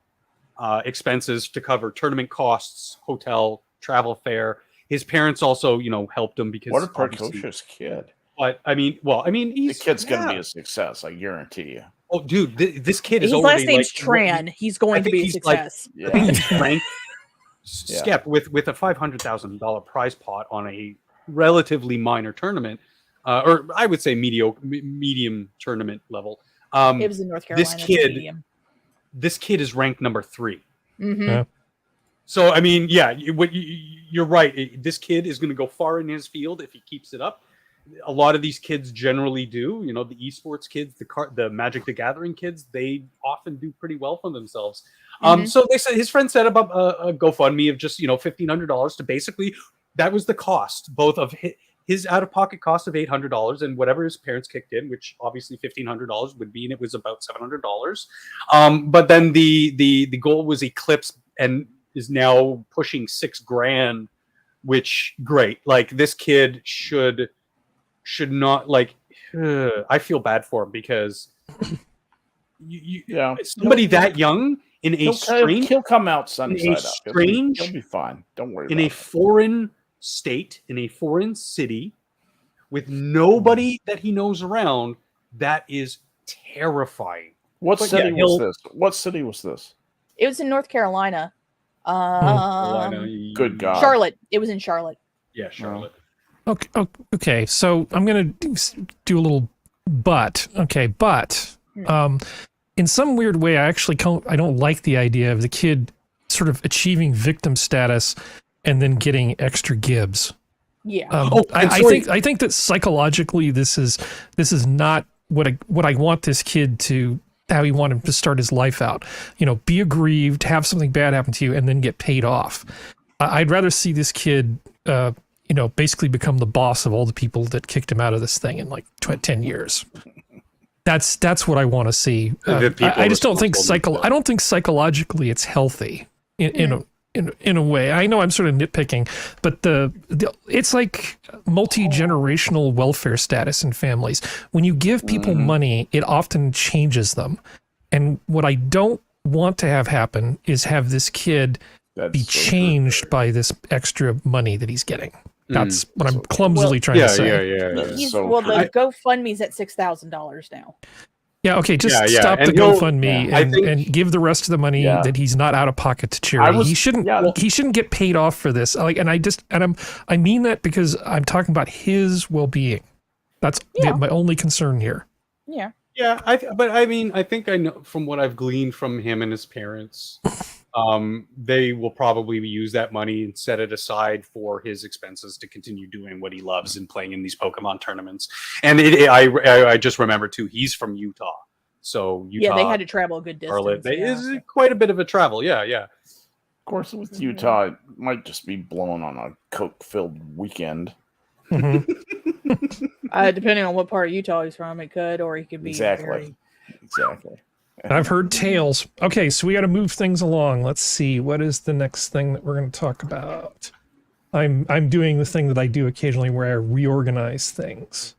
expenses to cover tournament costs, hotel, travel fare. His parents also, helped him because what a precocious kid. But the kid's gonna be a success, I guarantee you. Oh, dude, this kid is his already last name's Tran. He's going to be a success. I think he's ranked Skep with a $500,000 prize pot on a relatively minor tournament, or I would say medium tournament level. It was in North Carolina. This kid is ranked number 3. Mm-hmm. Yeah. So I mean, you're right. This kid is going to go far in his field if he keeps it up. A lot of these kids generally do. The esports kids, the Magic the Gathering kids, they often do pretty well for themselves. So they said his friend set up a GoFundMe of just $1,500 to basically. That was the cost, both of his out-of-pocket cost of $800 and whatever his parents kicked in, which obviously $1,500 would be, and it was about $700. But then the goal was eclipsed and is now pushing $6,000, which great. Like this kid should not I feel bad for him because somebody that young in a strange, he'll come out sunny side up. He'll be fine. Don't worry. In a foreign state, in a foreign city, with nobody that he knows around, that is terrifying. What city was this? What city was this? It was in North Carolina. Good God. Charlotte. It was in Charlotte. Yeah, Charlotte. Okay, so I'm going to do a little but. Okay, but in some weird way, I don't like the idea of the kid sort of achieving victim status and then getting extra gibs. Yeah. I think that psychologically this is not what I want this kid to, how he wanted to start his life out. You know, be aggrieved, have something bad happen to you, and then get paid off. I'd rather see this kid, basically become the boss of all the people that kicked him out of this thing in like 10 years. That's what I want to see. I just don't think I don't think psychologically it's healthy in a way. I know I'm sort of nitpicking, but it's like multi-generational welfare status in families. When you give people money, it often changes them. And what I don't want to have happen is have this kid be changed by this extra money that he's getting. That's what I'm clumsily trying to say. The GoFundMe's at $6,000 now. Yeah, okay, just stop the GoFundMe and give the rest of the money that he's not out of pocket to charity. He shouldn't get paid off for this. I mean that because I'm talking about his well-being. That's my only concern here. Yeah. Yeah, I think I know from what I've gleaned from him and his parents, they will probably use that money and set it aside for his expenses to continue doing what he loves and playing in these Pokemon tournaments. And I just remember too, he's from Utah, so Utah. Yeah, they had to travel a good distance. Is quite a bit of a travel. Yeah. Of course, with Utah, it might just be blowing on a coke-filled weekend. Depending on what part of Utah he's from, it could, or he could be exactly. I've heard tales. Okay, so we got to move things along. Let's see, what is the next thing that we're going to talk about? I'm doing the thing that I do occasionally where I reorganize things.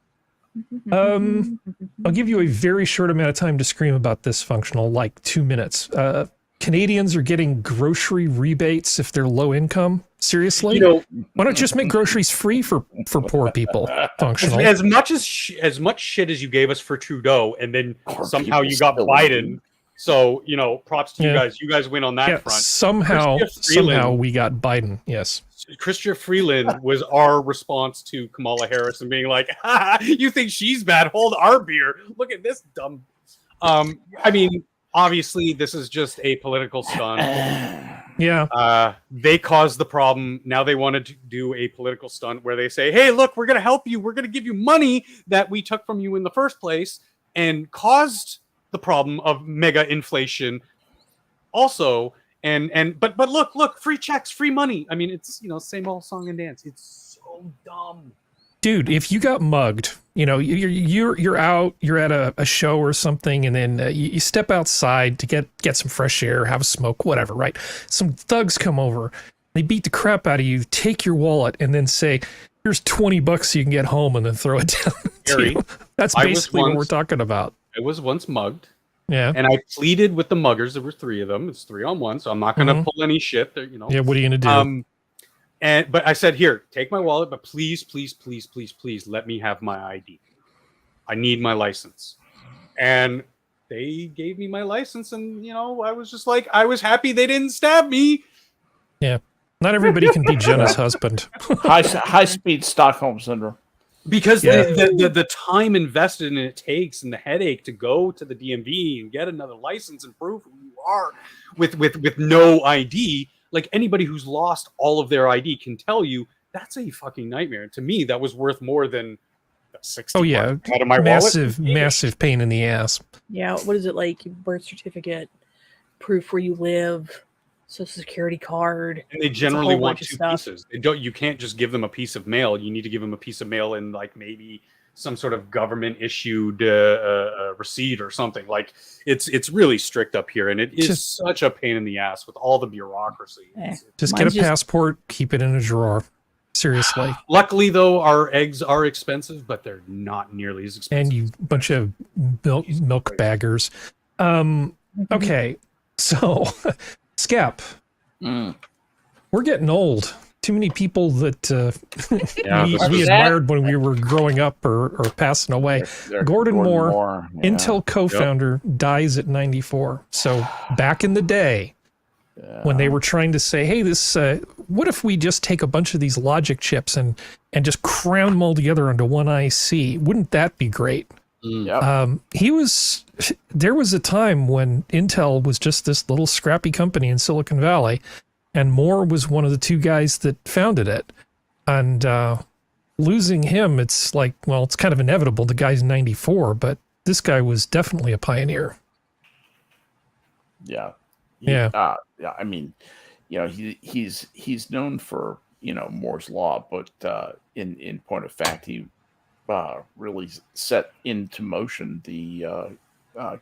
I'll give you a very short amount of time to scream about this functional, like 2 minutes. Canadians are getting grocery rebates if they're low income. Seriously? Why don't you just make groceries free for poor people? Functional. As much shit as you gave us for Trudeau, and then somehow you got Biden. So props to you guys. You guys win on that front. Somehow we got Biden. Yes. Chrystia Freeland was our response to Kamala Harris and being like, "You think she's bad? Hold our beer. Look at this dumb." Obviously, this is just a political stunt. Yeah. They caused the problem. Now they wanted to do a political stunt where they say, hey, look, we're going to help you. We're going to give you money that we took from you in the first place and caused the problem of mega inflation also. But look, free checks, free money. It's, same old song and dance. It's so dumb. Dude, if you got mugged, you're out, you're at a show or something, and then you step outside to get some fresh air, have a smoke, whatever, right? Some thugs come over, they beat the crap out of you, take your wallet, and then say, here's $20 so you can get home, and then throw it down. Gary, that's basically what we're talking about. I was once mugged. Yeah. And I pleaded with the muggers. There were 3 of them. It's 3-on-1, so I'm not going to pull any shit. Yeah, what are you going to do? But I said, here, take my wallet, but please, please, please, please, please let me have my ID. I need my license. And they gave me my license, and I was just like, I was happy they didn't stab me. Yeah. Not everybody can be Jenna's husband. High-speed Stockholm syndrome. Because the time invested in it takes, and the headache to go to the DMV and get another license and prove who you are with no ID. Like, anybody who's lost all of their ID can tell you that's a fucking nightmare. To me, that was worth more than 60 out of my massive pain in the ass. Yeah, what is it like? Birth certificate, proof where you live, social security card. And they generally want 2 pieces. You can't just give them a piece of mail. You need to give them a piece of mail in like maybe some sort of government issued receipt or something. Like it's really strict up here, and it is such a pain in the ass with all the bureaucracy. Just get a passport, keep it in a drawer. Seriously. Luckily, though, our eggs are expensive, but they're not nearly as expensive. And you bunch of milk baggers. Okay, so Skep, we're getting old. too many people that we was admired when we were growing up or passing away. Gordon Moore, yeah. Intel co-founder, dies at 94. So back in the day, when they were trying to say, hey, this, what if we just take a bunch of these logic chips and just cram them all together into one IC? Wouldn't that be great? Yep. There was a time when Intel was just this little scrappy company in Silicon Valley, and Moore was one of the two guys that founded it. And losing him, it's like, well, it's kind of inevitable. The guy's 94, but this guy was definitely a pioneer. Yeah. Yeah. Yeah. I mean, he's known for, Moore's Law, but in point of fact, he really set into motion the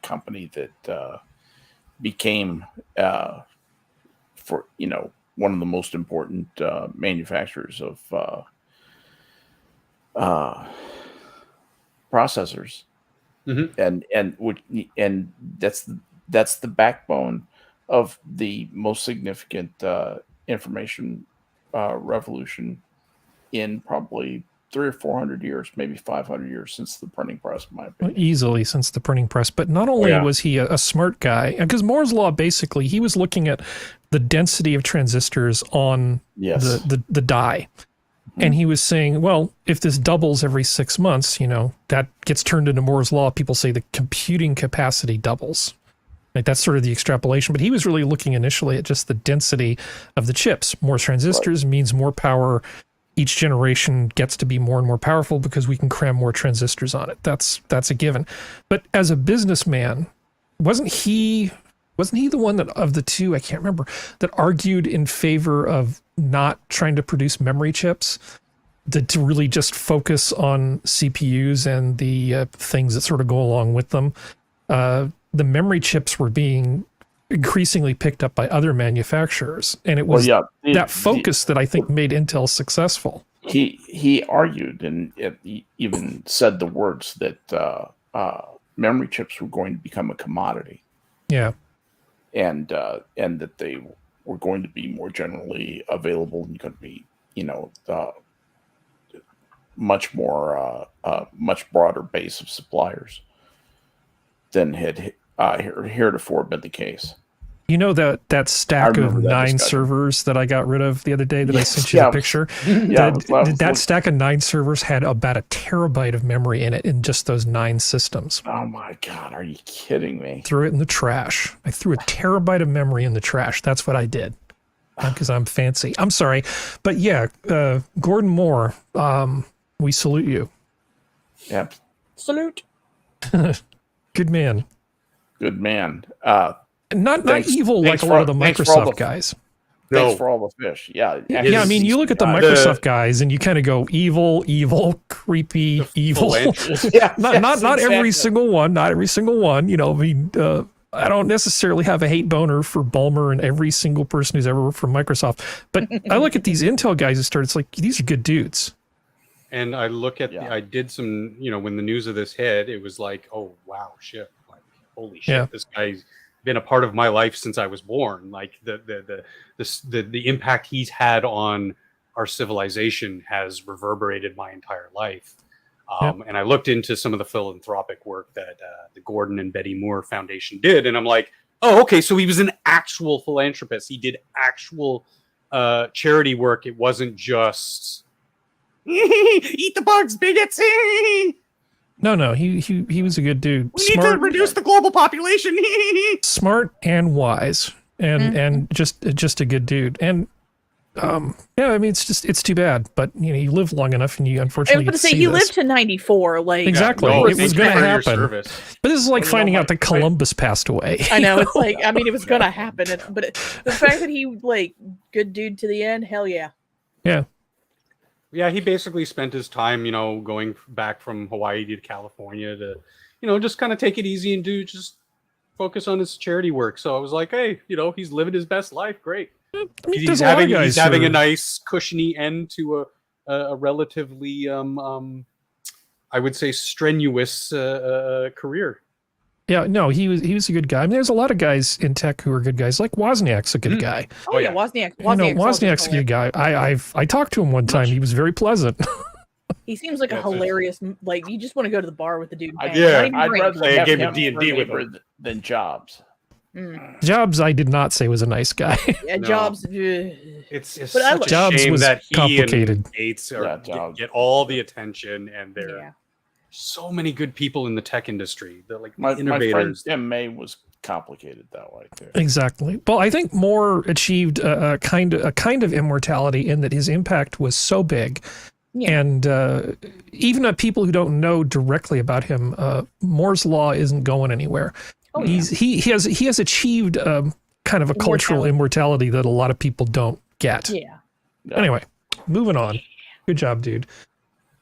company that became for one of the most important manufacturers of processors, and that's the backbone of the most significant information revolution in probably 300 or 400 years, maybe 500 years since the printing press, in my opinion. Easily since the printing press. But not only was he a smart guy, because Moore's Law, basically, he was looking at the density of transistors on the die. And he was saying, well, if this doubles every 6 months, that gets turned into Moore's Law. People say the computing capacity doubles. Like that's sort of the extrapolation. But he was really looking initially at just the density of the chips. More transistors means more power. Each generation gets to be more and more powerful because we can cram more transistors on it. That's a given. But as a businessman, wasn't he the one that of the two, I can't remember, that argued in favor of not trying to produce memory chips, to really just focus on CPUs and the things that sort of go along with them? The memory chips were being increasingly picked up by other manufacturers, and it was that focus that I think made Intel successful. He argued and even said the words that memory chips were going to become a commodity. Yeah, and that they were going to be more generally available and going to be much more much broader base of suppliers than had heretofore been the case. That stack of 9 servers that I got rid of the other day that I sent you the picture? That stack of 9 servers had about 1 terabyte of memory in it in just those 9 systems. Oh my God, are you kidding me? Threw it in the trash. I threw 1 terabyte of memory in the trash. That's what I did. Because I'm fancy. I'm sorry. But yeah, Gordon Moore, we salute you. Yep. Salute. Good man. Good man. Not evil like a lot of the Microsoft guys. Thanks for all the fish. Yeah. Yeah, I mean, you look at the Microsoft guys and you kind of go evil, creepy, evil. Not every single one. Not every single one. I don't necessarily have a hate boner for Ballmer and every single person who's ever worked for Microsoft. But I look at these Intel guys that started, it's like, these are good dudes. And I look at, I did some, when the news of this hit, it was like, oh, wow, shit. Like, holy shit, this guy's been a part of my life since I was born. Like the impact he's had on our civilization has reverberated my entire life. And I looked into some of the philanthropic work that the Gordon and Betty Moore Foundation did. And I'm like, oh, okay. So he was an actual philanthropist. He did actual charity work. It wasn't just eat the bugs, bigots. No, he was a good dude. We need to reduce the global population. Smart and wise, and just a good dude. And I mean, it's too bad, but you live long enough, and you unfortunately. I was going to say he lived to 94. Like exactly, it was going to happen. But this is like finding out that Columbus passed away. I know it's like it was going to happen, but the fact that he good dude to the end, hell yeah. Yeah. Yeah, he basically spent his time, going back from Hawaii to California to, just kind of take it easy and just focus on his charity work. So I was like, hey, he's living his best life. Great. He's having a nice cushiony end to a relatively, I would say, strenuous career. Yeah, no, he was a good guy. I mean, there's a lot of guys in tech who are good guys. Like Wozniak's a good guy. Oh yeah, Wozniak. Wozniak's a good guy. I talked to him one time. He was very pleasant. He seems like a hilarious. Like you just want to go to the bar with the dude. I'd rather play a game of D&D with him than Jobs. Jobs, I did not say was a nice guy. Yeah, Jobs. It's But such a Jobs shame was that he complicated. and Gates get all the attention, and there are so many good people in the tech industry. They're like innovators. My friend Tim May was complicated that way too. Exactly. Well, I think Moore achieved a kind of immortality in that his impact was so big. Yeah. And even people who don't know directly about him, Moore's Law isn't going anywhere. He has achieved kind of a cultural immortality that a lot of people don't get. Yeah. Anyway, moving on. Good job, dude.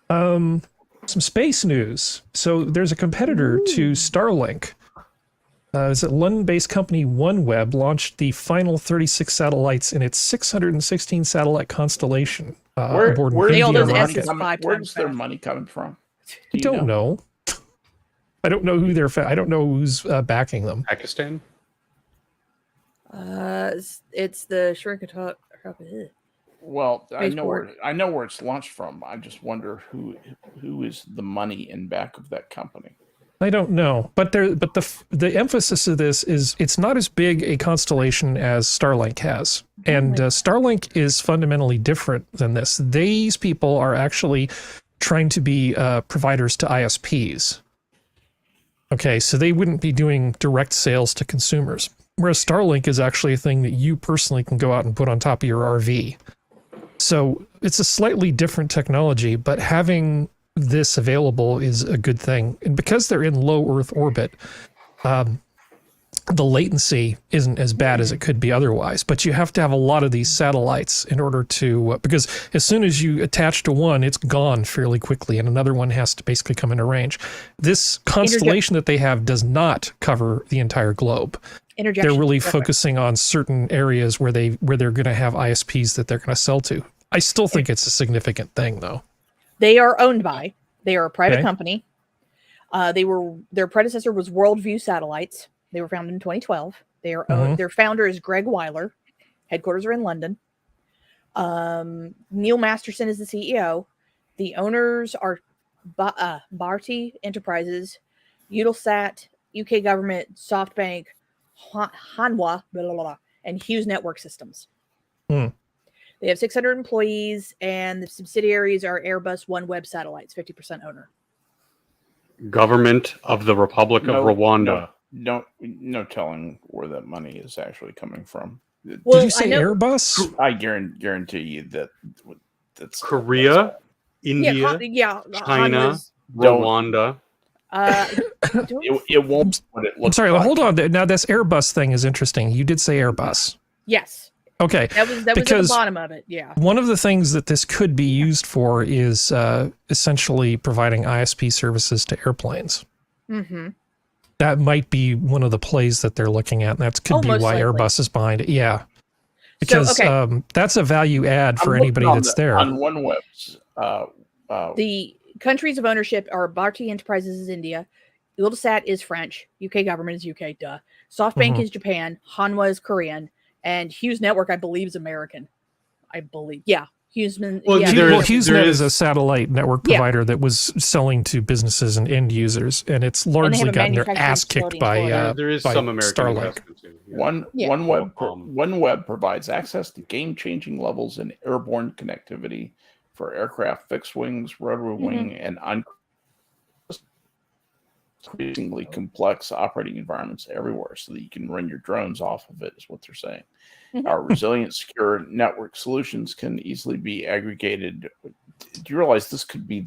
Some space news. So there's a competitor to Starlink. Is it London-based company OneWeb launched the final 36 satellites in its 616 satellite constellation aboard an Indian rocket. Where's their money coming from? I don't know. I don't know who I don't know who's backing them. Pakistan? It's the Shrikatok. Well, I know where it's launched from. I just wonder who is the money in back of that company. I don't know, but the emphasis of this is it's not as big a constellation as Starlink has, and Starlink is fundamentally different than this. These people are actually trying to be providers to ISPs. Okay, so they wouldn't be doing direct sales to consumers, whereas Starlink is actually a thing that you personally can go out and put on top of your RV. So it's a slightly different technology, but having this available is a good thing. And because they're in low Earth orbit, the latency isn't as bad as it could be otherwise. But you have to have a lot of these satellites in order to, because as soon as you attach to one, it's gone fairly quickly, and another one has to basically come into range. This constellation that they have does not cover the entire globe. They're really focusing on certain areas where they're going to have ISPs that they're going to sell to. I still think it's a significant thing, though. They are owned by. They are a private company. Their predecessor was Worldview Satellites. They were founded in 2012. They are owned. Their founder is Greg Weiler. Headquarters are in London. Neil Masterson is the CEO. The owners are Bharti Enterprises, Eutelsat, UK government, SoftBank, Hanwha, blah, blah, blah, and Hughes Network Systems. They have 600 employees, and the subsidiaries are Airbus OneWeb Satellites, 50% owner. Government of the Republic of Rwanda. No telling where that money is actually coming from. Well, did you say Airbus? I guarantee you that's Korea, India, China, Rwanda. It won't. What it looks I'm sorry. like. Hold on. Now this Airbus thing is interesting. You did say Airbus. Yes. Okay. That was at the bottom of it. Yeah. One of the things that this could be used for is essentially providing ISP services to airplanes. That might be one of the plays that they're looking at, and that could be why Airbus is behind it. Yeah. Because that's a value add for anybody that's there. On OneWeb's. The countries of ownership are Bharti Enterprises is India, Eutelsat is French, UK government is UK, duh. SoftBank is Japan, Hanwha is Korean, and Hughes Network, I believe, is American. I believe. Yeah. HughesNet is a satellite network provider that was selling to businesses and end users, and it's largely gotten their ass kicked by there is some American Starlink. OneWeb provides access to game-changing levels in airborne connectivity for aircraft, fixed wings, rotary wing, and increasingly complex operating environments everywhere, so that you can run your drones off of it. Is what they're saying. Our resilient, secure network solutions can easily be aggregated. Do you realize this could be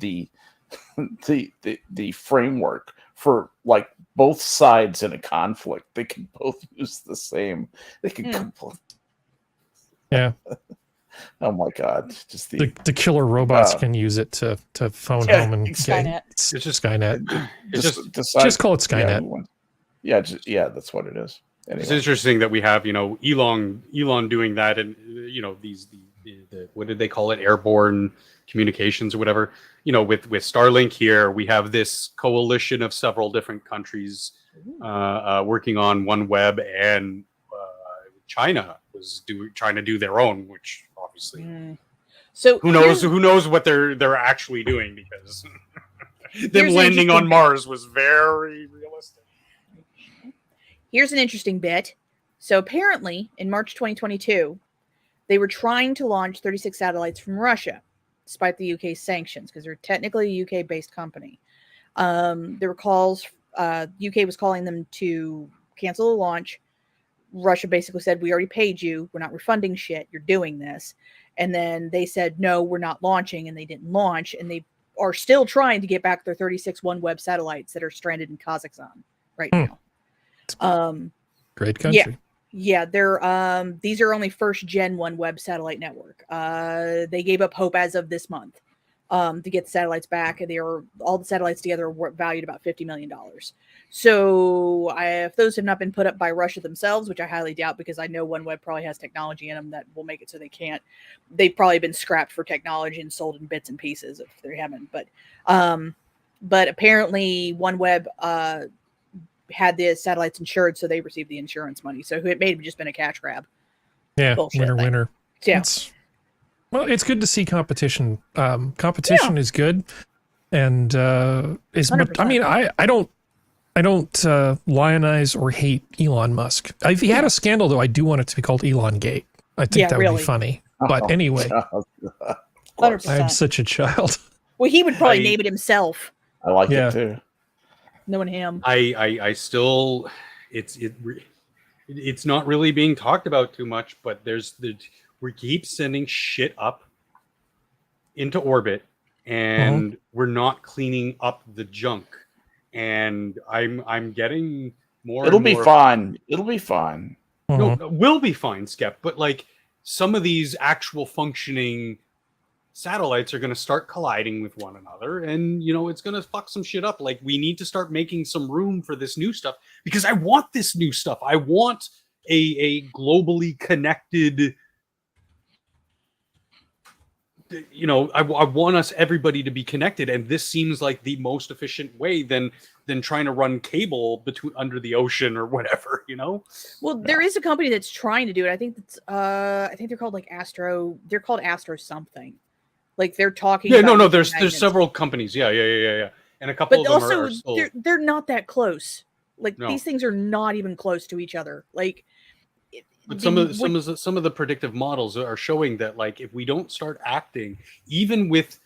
the framework for like both sides in a conflict? They can both use the same. They can. Yeah. Oh my God! Just the killer robots can use it to phone home and Skynet. It's just Skynet. Just call it Skynet. Yeah, that's what it is. Anyway. It's interesting that we have Elon doing that, and these what did they call it? Airborne communications or whatever. You know, with Starlink here, we have this coalition of several different countries working on OneWeb, and China was trying to do their own, which obviously, so who knows what they're actually doing, because them landing on Mars was very realistic. Here's an interesting bit. So apparently, in March 2022, they were trying to launch 36 satellites from Russia, despite the UK's sanctions, because they're technically a UK-based company. There were calls. UK was calling them to cancel the launch. Russia basically said, "We already paid you. We're not refunding shit. You're doing this." And then they said, "No, we're not launching," and they didn't launch. And they are still trying to get back their 36 OneWeb satellites that are stranded in Kazakhstan right now. Great country. Yeah, they're these are only first gen OneWeb satellite network. They gave up hope as of this month to get the satellites back. They are all the satellites together are valued about $50 million. So if those have not been put up by Russia themselves, which I highly doubt, because I know OneWeb probably has technology in them that will make it so they can't. They've probably been scrapped for technology and sold in bits and pieces if they haven't. But apparently OneWeb had the satellites insured, so they received the insurance money. So it may have just been a cash grab. Yeah, winner. Yeah. Well, it's good to see competition. Competition is good, and is. I mean, I don't lionize or hate Elon Musk. If he had a scandal, though, I do want it to be called Elon Gate. I think that would be funny. But anyway, 100%. I'm such a child. Well, he would probably name it himself. I like it too. Knowing him, I still, it's not really being talked about too much, but we keep sending shit up into orbit, and we're not cleaning up the junk. And I'm getting more. It'll be fine. It'll be fine. No, we'll be fine, Skep. But like some of these actual functioning satellites are going to start colliding with one another, and it's going to fuck some shit up. Like, we need to start making some room for this new stuff, because I want this new stuff. I want a globally connected, I want us, everybody, to be connected, and this seems like the most efficient way than trying to run cable under the ocean or whatever. Well, there is a company that's trying to do it. I think they're called like Astro. They're called Astro something. Like, they're talking. Yeah, no. There's several companies. Yeah. And a couple of them are still... they're not that close. Like, these things are not even close to each other. Like, but some of the predictive models are showing that, like, if we don't start acting, even with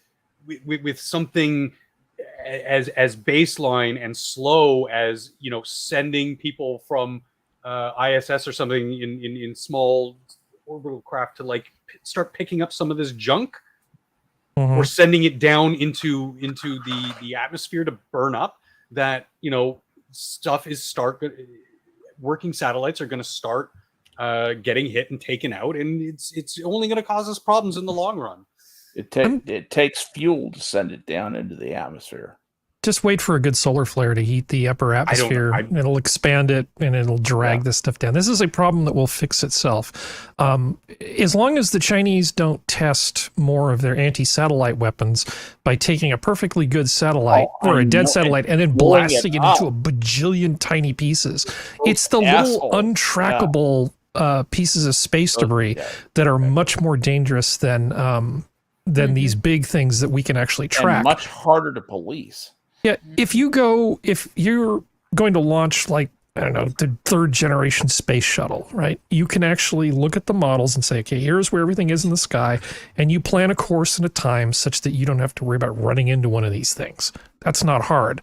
something as baseline and slow as sending people from ISS or something in small orbital craft to like start picking up some of this junk. Or sending it down into the atmosphere to burn up, that stuff is working satellites are going to start getting hit and taken out, and it's only going to cause us problems in the long run. It takes fuel to send it down into the atmosphere. Just wait for a good solar flare to heat the upper atmosphere. It'll expand it, and it'll drag this stuff down. This is a problem that will fix itself. As long as the Chinese don't test more of their anti-satellite weapons by taking a perfectly good satellite or a dead satellite and then blasting it into a bajillion tiny pieces. It's the little untrackable pieces of space debris that are much more dangerous than these big things that we can actually track. And much harder to police. Yeah, if you're going to launch, like, I don't know, the third generation space shuttle, right? You can actually look at the models and say, okay, here's where everything is in the sky, and you plan a course and a time such that you don't have to worry about running into one of these things. That's not hard.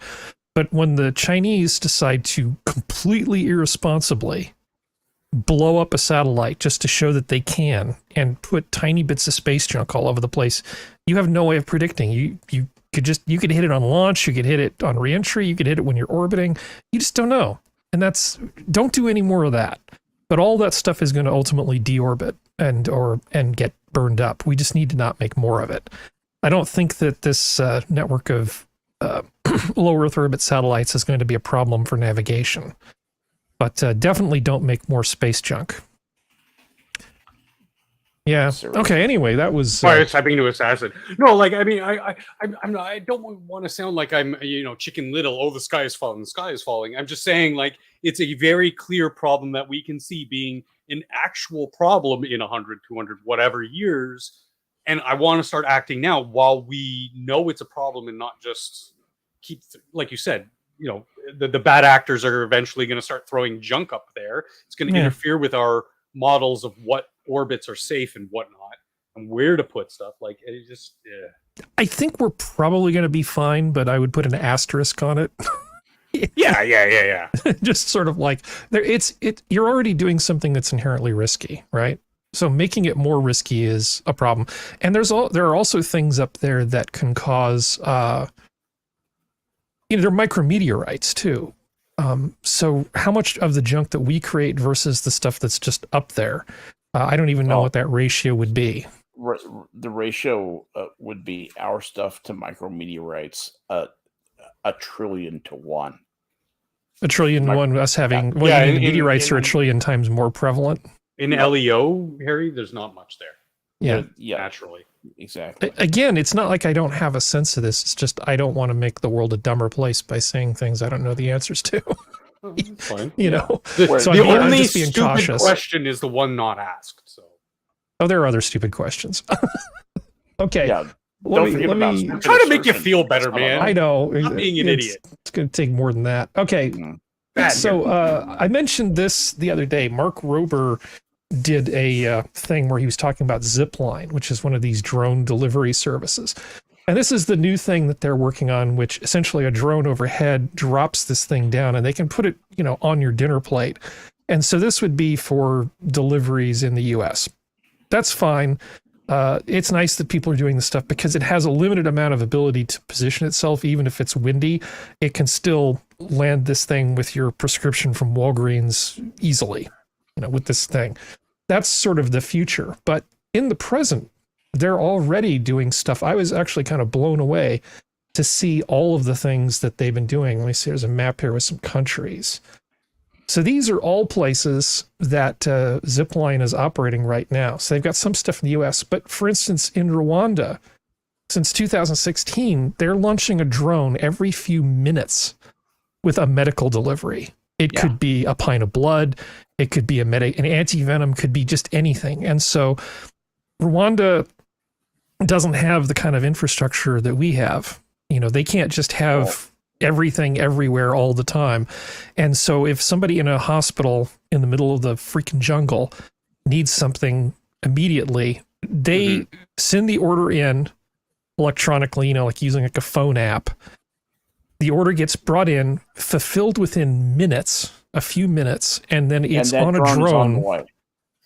But when the Chinese decide to completely irresponsibly blow up a satellite just to show that they can and put tiny bits of space junk all over the place, you have no way of predicting. You could hit it on launch, you could hit it on reentry, you could hit it when you're orbiting. You just don't know. And don't do any more of that. But all that stuff is going to ultimately deorbit and get burned up. We just need to not make more of it. I don't think that this network of low Earth orbit satellites is going to be a problem for navigation. But definitely don't make more space junk. Yeah. Seriously. Okay. Anyway, that was. Fire typing to assassin. No, like I mean, I'm not. I don't want to sound like I'm, Chicken Little. Oh, the sky is falling. The sky is falling. I'm just saying, like, it's a very clear problem that we can see being an actual problem in 100, 200, whatever years. And I want to start acting now while we know it's a problem and not just keep, like you said, the bad actors are eventually going to start throwing junk up there. It's going to interfere with our models of what orbits are safe and whatnot and where to put stuff. Like, it just, I think we're probably going to be fine, but I would put an asterisk on it. Yeah. Just sort of like you're already doing something that's inherently risky, right? So making it more risky is a problem. And there are also things up there that can cause, they're micrometeorites too. So how much of the junk that we create versus the stuff that's just up there? I don't even know what that ratio would be. The ratio would be our stuff to micrometeorites, 1 trillion to 1. 1 trillion to 1, us having, the meteorites are 1 trillion times more prevalent. In LEO, Harry, there's not much there. Yeah. Naturally. Exactly. Again, it's not like I don't have a sense of this. It's just I don't want to make the world a dumber place by saying things I don't know the answers to. Fine. So the I'm only just being stupid cautious. question is the one not asked. So. Oh, there are other stupid questions. Okay. Yeah. Let me I'm trying to make you feel better, man. I know. I'm being an idiot. It's going to take more than that. Okay. So I mentioned this the other day. Mark Rober did a thing where he was talking about Zipline, which is one of these drone delivery services. And this is the new thing that they're working on, which essentially a drone overhead drops this thing down and they can put it, on your dinner plate. And so this would be for deliveries in the US. That's fine. It's nice that people are doing this stuff because it has a limited amount of ability to position itself. Even if it's windy, it can still land this thing with your prescription from Walgreens easily, with this thing. That's sort of the future. But in the present, they're already doing stuff. I was actually kind of blown away to see all of the things that they've been doing. Let me see, there's a map here with some countries. So these are all places that Zipline is operating right now. So they've got some stuff in the US, but for instance, in Rwanda, since 2016, they're launching a drone every few minutes with a medical delivery. It could be a pint of blood. It could be an anti-venom, could be just anything. And so Rwanda doesn't have the kind of infrastructure that we have. They can't just have everything everywhere all the time. And so if somebody in a hospital in the middle of the freaking jungle needs something immediately, they send the order in electronically, like using like a phone app. The order gets brought in, fulfilled within minutes, a few minutes, and then it's on a drone.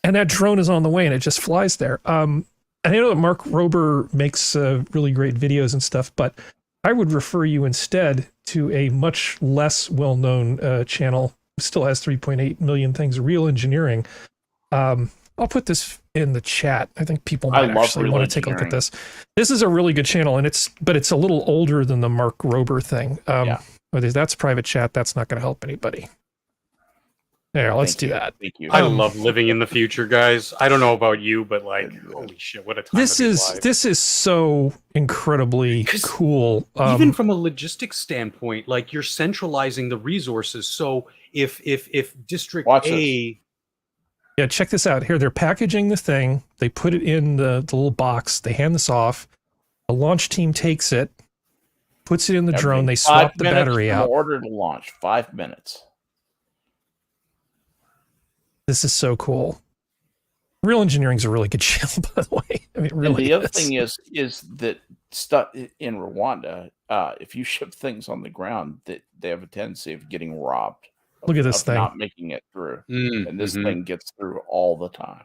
And that drone is on the way and it just flies there. I know that Mark Rober makes really great videos and stuff, but I would refer you instead to a much less well-known channel. Still has 3.8 million things, Real Engineering. I'll put this in the chat. I think people might actually want to take a look at this. This is a really good channel, and it's a little older than the Mark Rober thing. That's private chat. That's not going to help anybody. There, let's do that. Thank you. I love living in the future, guys. I don't know about you, but like, holy shit, what a time! This is so incredibly cool. Even from a logistics standpoint, like you're centralizing the resources. So if District Yeah, check this out. Here, they're packaging the thing. They put it in the little box. They hand this off. The launch team takes it, puts it in the drone. They swap the battery out. Order to launch, 5 minutes. This is so cool. Real Engineering is a really good channel, by the way. I mean, really. And the other thing is that stuff in Rwanda, if you ship things on the ground, that they have a tendency of getting robbed. Look at this thing. Not making it through. And this thing gets through all the time.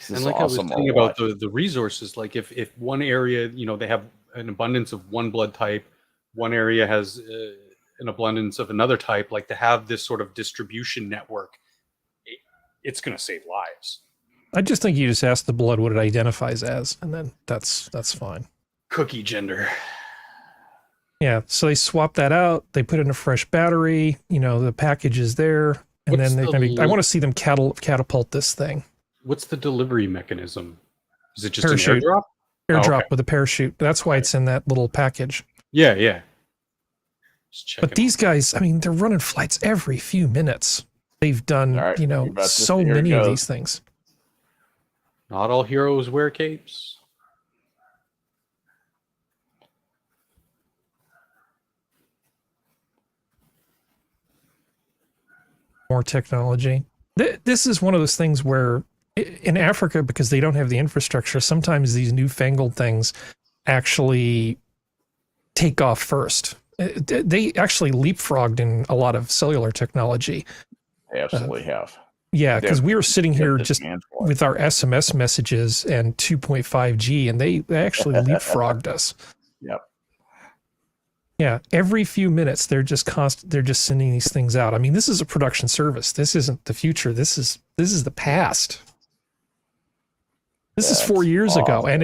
And like awesome I was saying about the resources, like if one area, they have an abundance of one blood type, one area has an abundance of another type, like to have this sort of distribution network, it's going to save lives. I just think you just ask the blood what it identifies as, and then that's fine. Cookie gender. Yeah, so they swap that out. They put in a fresh battery. The package is there. And then they're going to. I want to see them catapult this thing. What's the delivery mechanism? Is it just Parachute. an airdrop? Airdrop with a parachute. That's why it's in that little package. Yeah. But these guys, I mean, they're running flights every few minutes. They've done, so many of these things. Not all heroes wear capes. More technology. This is one of those things where in Africa, because they don't have the infrastructure, sometimes these newfangled things actually take off first. They actually leapfrogged in a lot of cellular technology. They absolutely have. Yeah, because we were sitting here just with our SMS messages and 2.5G, and they actually leapfrogged us. Yep. Yeah, every few minutes they're just sending these things out. I mean, this is a production service. This isn't the future. This is the past. This is 4 years ago, and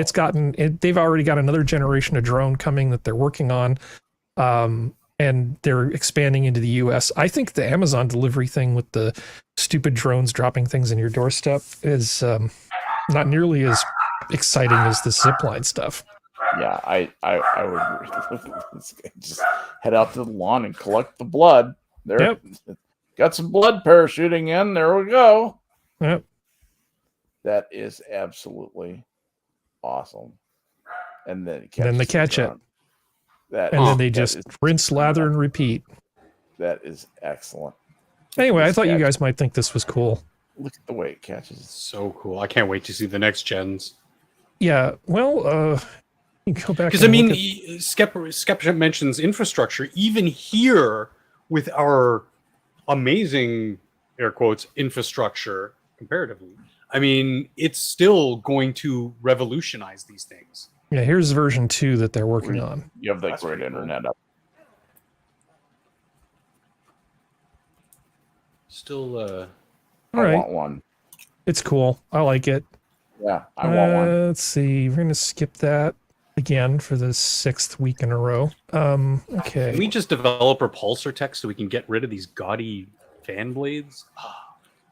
they've already got another generation of drone coming that they're working on, and they're expanding into the US. I think the Amazon delivery thing with the stupid drones dropping things in your doorstep is not nearly as exciting as the zipline stuff. Yeah, I would agree with this. Just head out to the lawn and collect the blood. There, got some blood parachuting in. There we go. Yep. That is absolutely awesome. And then they catch it. Then they just rinse, lather, and repeat. That is excellent. Anyway, I thought you guys might think this was cool. Look at the way it catches. It's so cool. I can't wait to see the next gens. Yeah, well, you can go back. Because, I mean, Skep mentions infrastructure. Even here, with our amazing, air quotes, infrastructure, comparatively, I mean, it's still going to revolutionize these things. Yeah, here's version 2 that they're working on. You have that great internet up. Still, all right. I want one. It's cool. I like it. Yeah, I want one. Let's see. We're going to skip that again for the 6th week in a row. Okay. Can we just develop repulsor tech so we can get rid of these gaudy fan blades?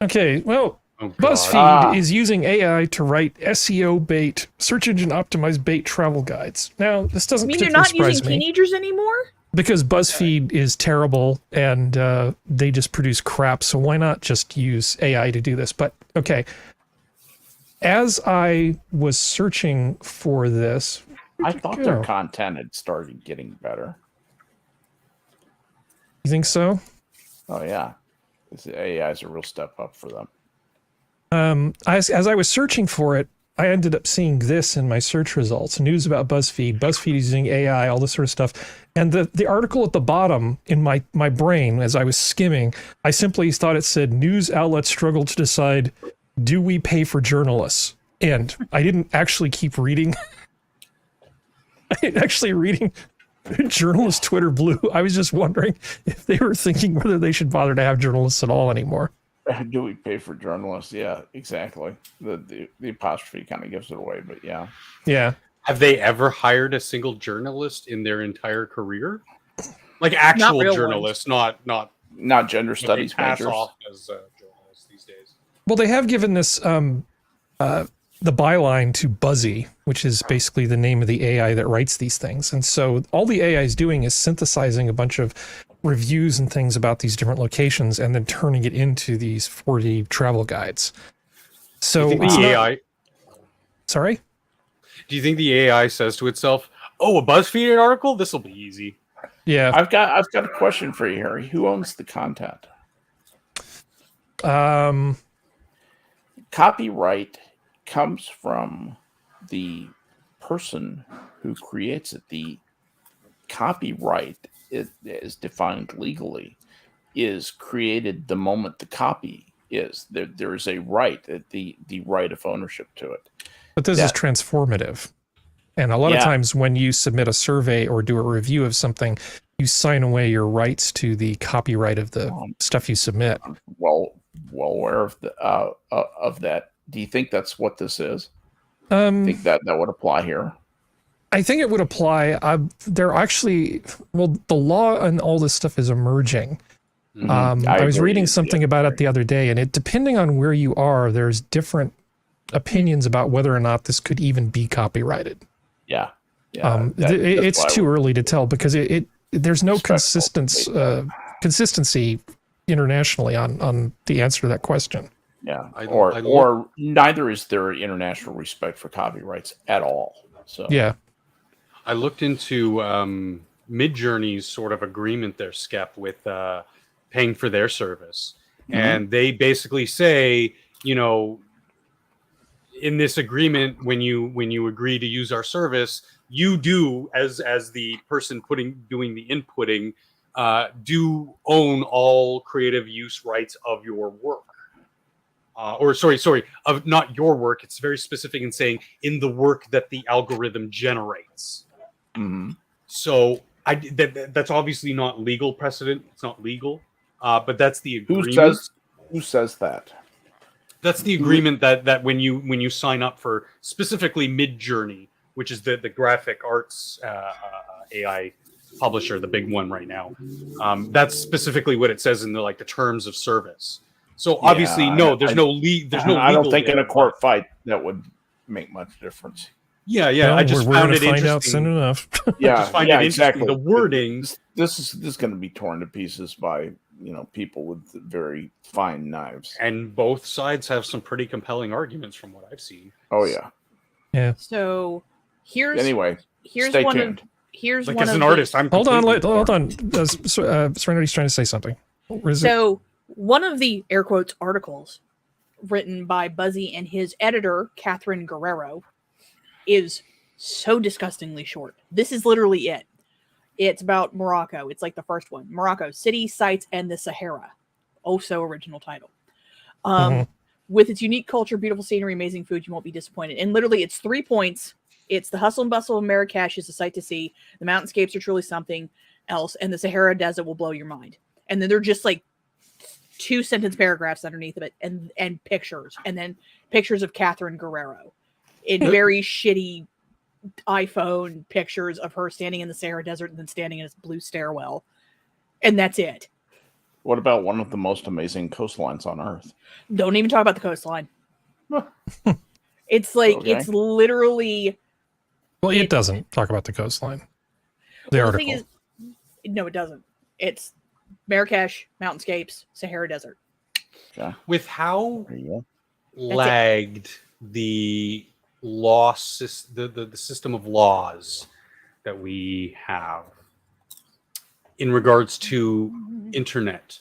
Okay, well, BuzzFeed is using AI to write SEO bait, search engine optimized bait travel guides. Now, this doesn't particularly surprise me. You mean they're not using teenagers anymore? Because BuzzFeed is terrible and they just produce crap, so why not just use AI to do this? But, okay. As I was searching for this... I thought their content had started getting better. You think so? Oh, yeah. AI is a real step up for them. As I was searching for it, I ended up seeing this in my search results. News about BuzzFeed. BuzzFeed is using AI, all this sort of stuff. And the article at the bottom in my brain, as I was skimming, I simply thought it said, news outlets struggle to decide, do we pay for journalists? And I didn't actually keep reading. I didn't actually reading journalist Twitter blue. I was just wondering if they were thinking whether they should bother to have journalists at all anymore. Do we pay for journalists? Yeah, exactly. The apostrophe kind of gives it away, but yeah. Yeah. Have they ever hired a single journalist in their entire career? Like actual journalists, not gender studies pass majors. off as journalists these days. Well, they have given this the byline to Buzzy, which is basically the name of the AI that writes these things. And so all the AI is doing is synthesizing a bunch of reviews and things about these different locations and then turning it into these 40 travel guides. So it's the AI. Sorry? Do you think the AI says to itself, "Oh, a BuzzFeed article? This will be easy." Yeah. I've got a question for you, Harry. Who owns the content? Copyright comes from the person who creates it. The copyright is defined legally, is created the moment the copy is. There is a right, the right of ownership to it. But this is transformative. And a lot of times when you submit a survey or do a review of something, you sign away your rights to the copyright of the stuff you submit. Well aware of that. Do you think that's what this is? Think that would apply here? I think it would apply. They're actually, well, the law and all this stuff is emerging. I was reading something about it the other day, and depending on where you are, there's different opinions about whether or not this could even be copyrighted. Yeah. It's too early to tell because there's no consistency internationally on the answer to that question. Yeah, or neither is there international respect for copyrights at all. So yeah, I looked into Midjourney's sort of agreement there, Skep, with paying for their service, and they basically say, you know, in this agreement, when you agree to use our service, you do as the person doing the inputting, do own all creative use rights of your work. Or sorry, of not your work. It's very specific in saying in the work that the algorithm generates. So that's obviously not legal precedent. It's not legal, but that's the agreement. Who says that? That's the agreement that when you sign up for specifically Midjourney, which is the graphic arts AI publisher, the big one right now. That's specifically what it says in the terms of service. So obviously, there's no legal. I don't think in a court fight that would make much difference. Yeah. Well, I just we're found gonna it find interesting. out soon enough. I just find it interesting. Exactly. The wording. This is going to be torn to pieces by people with very fine knives. And both sides have some pretty compelling arguments from what I've seen. Oh yeah. Yeah. So here's stay one tuned. Here's Like one as of an the- artist, I'm Hold on. completely- Serenity's trying to say something. So one of the air quotes articles written by Buzzy and his editor, Catherine Guerrero, is so disgustingly short. This is literally it. It's about Morocco. It's like the first one. Morocco, city, sites, and the Sahara. Oh, so original title. With its unique culture, beautiful scenery, amazing food, you won't be disappointed. And literally, it's 3 points. It's the hustle and bustle of Marrakesh is a sight to see. The mountainscapes are truly something else. And the Sahara Desert will blow your mind. And then they're just like 2-sentence paragraphs underneath of it and pictures. And then pictures of Catherine Guerrero in very shitty iPhone pictures of her standing in the Sahara Desert and then standing in this blue stairwell. And that's it. What about one of the most amazing coastlines on Earth? Don't even talk about the coastline. It's like, Okay. it's literally... Well, it doesn't talk about the coastline. The article. thing is, no, it doesn't. It's Marrakesh, mountainscapes, Sahara Desert. Yeah. With how There you go. lagged the the system of laws that we have in regards to internet.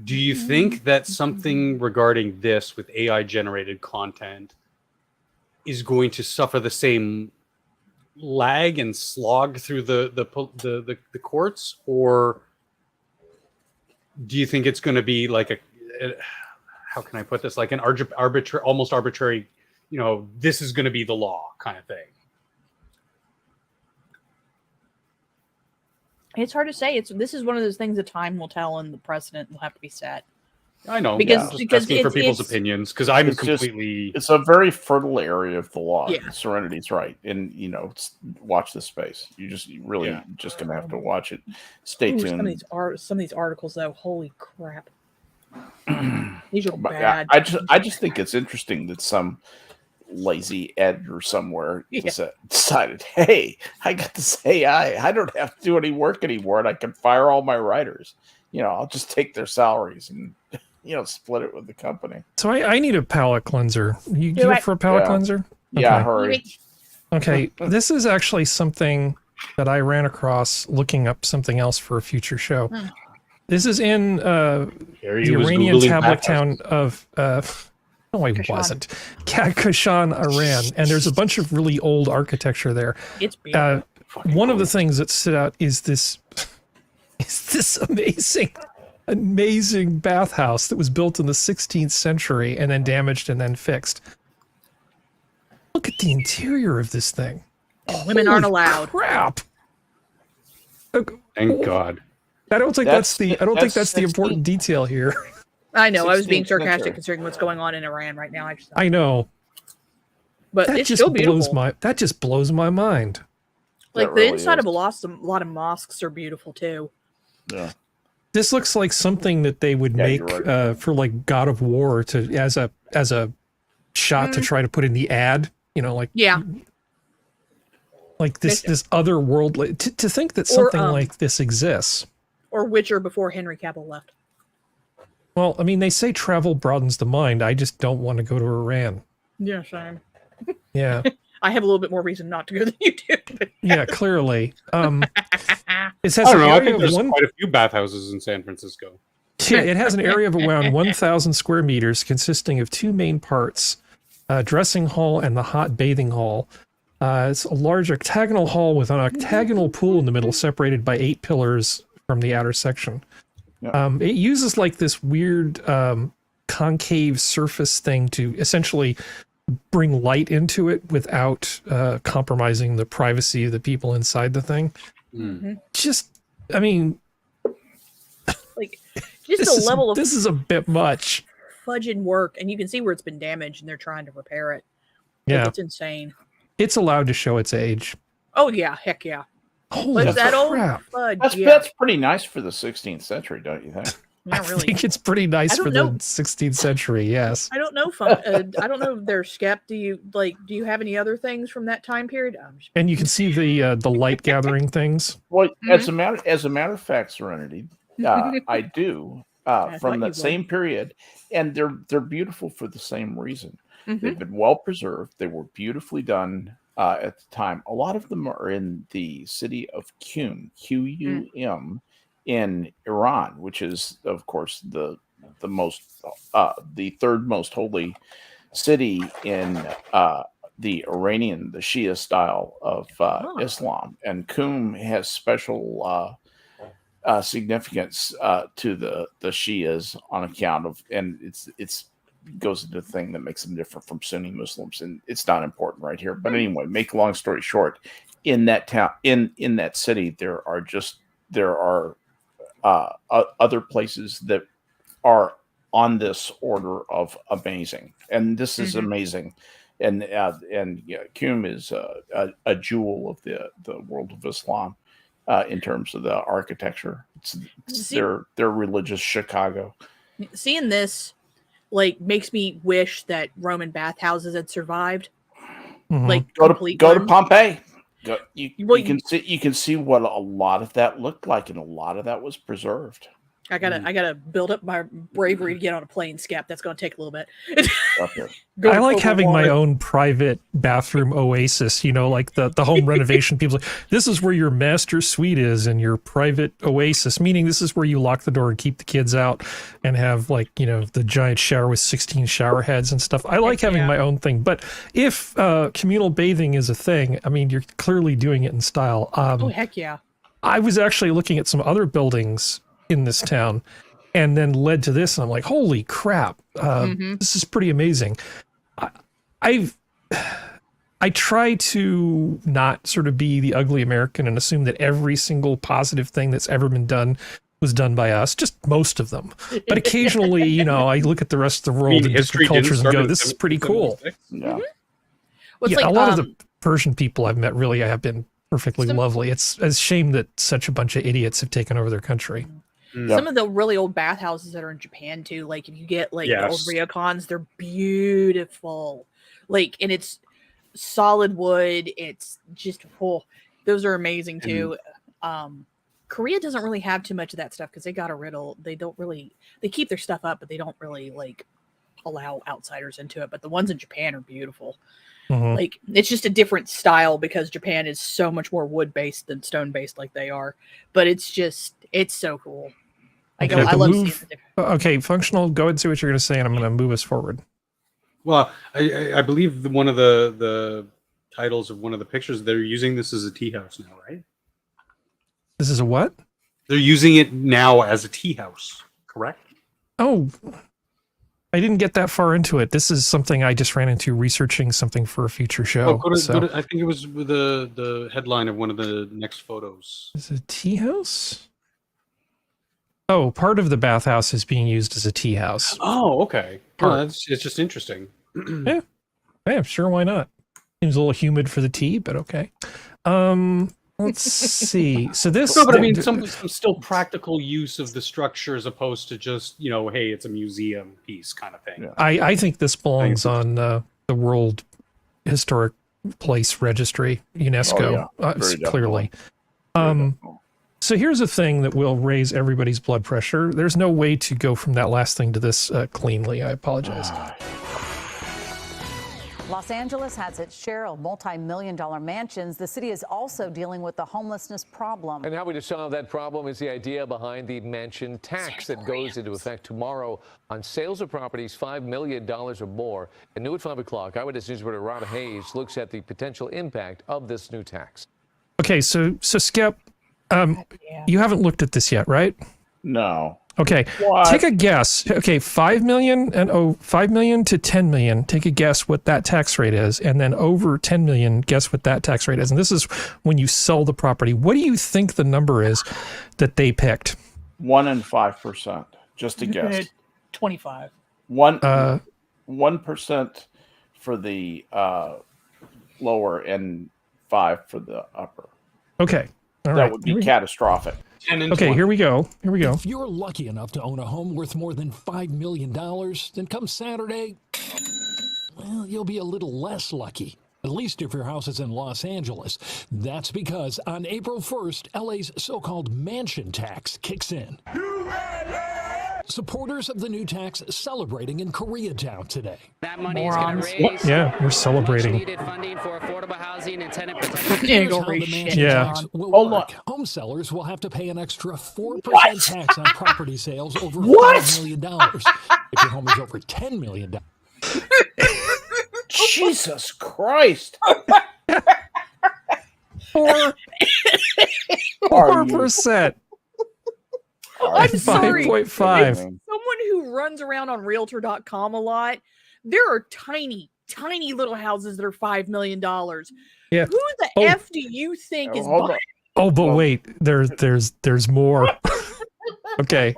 Do you think that something regarding this with AI generated content is going to suffer the same lag and slog through the courts, or do you think it's going to be like how can I put this, like an almost arbitrary, this is going to be the law kind of thing? It's hard to say. This is one of those things that time will tell and the precedent will have to be set. I know, because asking for people's it's opinions, because I'm It's completely. It's a very fertile area of the law. Yeah. Serenity's right, and watch this space. You really just gonna have to watch it. Stay tuned. Some of these articles, though, holy crap! These are But, bad. I just think it's interesting that some lazy editor somewhere decided, hey, I got this AI. I don't have to do any work anymore, and I can fire all my writers. I'll just take their salaries and split it with the company. So I need a palette cleanser. You Do up it. for a palette Yeah. cleanser? Yeah, Okay. hurry. Okay, this is actually something that I ran across looking up something else for a future show. This is in the Iranian tablet town of no, I wasn't. Kashan, Iran, and there's a bunch of really old architecture there. It's beautiful. One of the things that stood out is this amazing bathhouse that was built in the 16th century and then damaged and then fixed. Look at the interior of this thing. Women aren't allowed. Crap. Thank God. I don't think that's the important 16th. detail here. I know. I was being 16th sarcastic century. considering what's going on in Iran right now. I know. But That it's just still beautiful. blows my mind. Like That the really inside is. of a lot of mosques are beautiful too. Yeah. This looks like something that they would make for like God of War as a shot to try to put in the ad. You know, like like this other world. To think that something like this exists. Or Witcher before Henry Cavill left. Well, I mean, they say travel broadens the mind. I just don't want to go to Iran. Yeah, same. Yeah. I have a little bit more reason not to go than you do. Yeah, clearly. It has I don't know. I think there's quite a few bathhouses in San Francisco. Yeah, it has an area of around 1,000 square meters consisting of two main parts, dressing hall and the hot bathing hall. It's a large octagonal hall with an octagonal pool in the middle separated by 8 pillars from the outer section. Yep. It uses like this weird concave surface thing to essentially bring light into it without compromising the privacy of the people inside the thing. Just, I mean, like, just the level of this is a bit much fudging work, and you can see where it's been damaged, and they're trying to repair it. Yeah, like, it's insane. It's allowed to show its age. Oh yeah, heck yeah. Holy but that crap. Old fudge, that's pretty nice for the 16th century, don't you think? Not really. I think it's pretty nice for the 16th century. Yes. I don't know. I don't know. Their Skep. Do you have any other things from that time period? And you can see the light gathering things. Well, as a matter of fact, Serenity, I do from that same period, and they're beautiful for the same reason. They've been well preserved. They were beautifully done at the time. A lot of them are in the city of Qum, Qum. In Iran, which is, of course, the third most holy city in the Shia style of Islam, and Qum has special significance to the Shias on account of, and it's goes into the thing that makes them different from Sunni Muslims, and it's not important right here. But anyway, make a long story short, in that town, in that city, there are other places that are on this order of amazing, and this is amazing, and Qum is a jewel of the world of Islam in terms of the architecture. It's their religious Chicago. Seeing this like makes me wish that Roman bathhouses had survived. Like go to Pompeii. You can see what a lot of that looked like, and a lot of that was preserved. I gotta build up my bravery to get on a plane, Skep. That's gonna take a little bit. I like having my own private bathroom oasis, you know, like the home renovation people. This is where your master suite is and your private oasis, meaning this is where you lock the door and keep the kids out and have, like, you know, the giant shower with 16 shower heads and stuff. I like having my own thing. But if communal bathing is a thing, I mean, you're clearly doing it in style. Oh, heck yeah. I was actually looking at some other buildings in this town and then led to this, and I'm like, holy crap, this is pretty amazing. I try to not sort of be the ugly American and assume that every single positive thing that's ever been done was done by us, just most of them. But occasionally, you know, I look at the rest of the world and different cultures and go, this is pretty cool. Well, a lot of the Persian people I've met really have been perfectly lovely. It's a shame that such a bunch of idiots have taken over their country. Some of the really old bathhouses that are in Japan too, like if you get like the old ryokans, they're beautiful. Like, and it's solid wood. It's just those are amazing too. Korea doesn't really have too much of that stuff because they got a riddle. They keep their stuff up, but they don't really like allow outsiders into it. But the ones in Japan are beautiful. Like, it's just a different style because Japan is so much more wood based than stone based like they are. But it's so cool. I love seeing the difference. Okay, Functional, go ahead and see what you're going to say, and I'm going to move us forward. Well, I believe one of the titles of one of the pictures, they're using this as a tea house now, right? This is a what? They're using it now as a tea house, correct? Oh, I didn't get that far into it. This is something I just ran into researching something for a future show. Go to, I think it was the headline of one of the next photos. Is it a tea house? Oh, part of the bathhouse is being used as a tea house. Oh, okay. It's just interesting. Yeah, sure, why not? Seems a little humid for the tea, but okay. Let's see. So this. No, but I mean, some still practical use of the structure as opposed to just, hey, it's a museum piece kind of thing. Yeah. I think this belongs on the World Historic Place Registry, UNESCO, clearly. So here's a thing that will raise everybody's blood pressure. There's no way to go from that last thing to this cleanly. I apologize. Los Angeles has its share of multi-million-dollar mansions. The city is also dealing with the homelessness problem. And how we to solve that problem is the idea behind the mansion tax that goes into effect tomorrow on sales of properties $5 million or more. And new at 5 o'clock, Eyewitness News reporter Rob Hayes looks at the potential impact of this new tax. Okay, so Skep, you haven't looked at this yet, right? No. Okay, take a guess. Okay, 5 million and 5 million to 10 million. Take a guess what that tax rate is, and then over 10 million, guess what that tax rate is. And this is when you sell the property. What do you think the number is that they picked? 1 and 5%. Just a guess. 25. 1% for the lower and 5 for the upper. Okay, all right. That would be catastrophic. Okay, here we go. If you're lucky enough to own a home worth more than $5 million, then come Saturday, well, you'll be a little less lucky. At least if your house is in Los Angeles. That's because on April 1st, LA's so-called mansion tax kicks in. Supporters of the new tax celebrating in Koreatown today. That money is going to raise. Yeah, we're celebrating. Needed funding for affordable housing and tenant protection. Here's how the mansion tax will work. Home sellers will have to pay an extra 4% tax on property sales over $5 million. If your home is over $10 million. Jesus Christ. 4%. I'm sorry. 5.5. Someone who runs around on Realtor.com a lot, there are tiny little houses that are $5 million. Yeah. Who the F do you think is buying? Oh, but wait, there's more. Okay.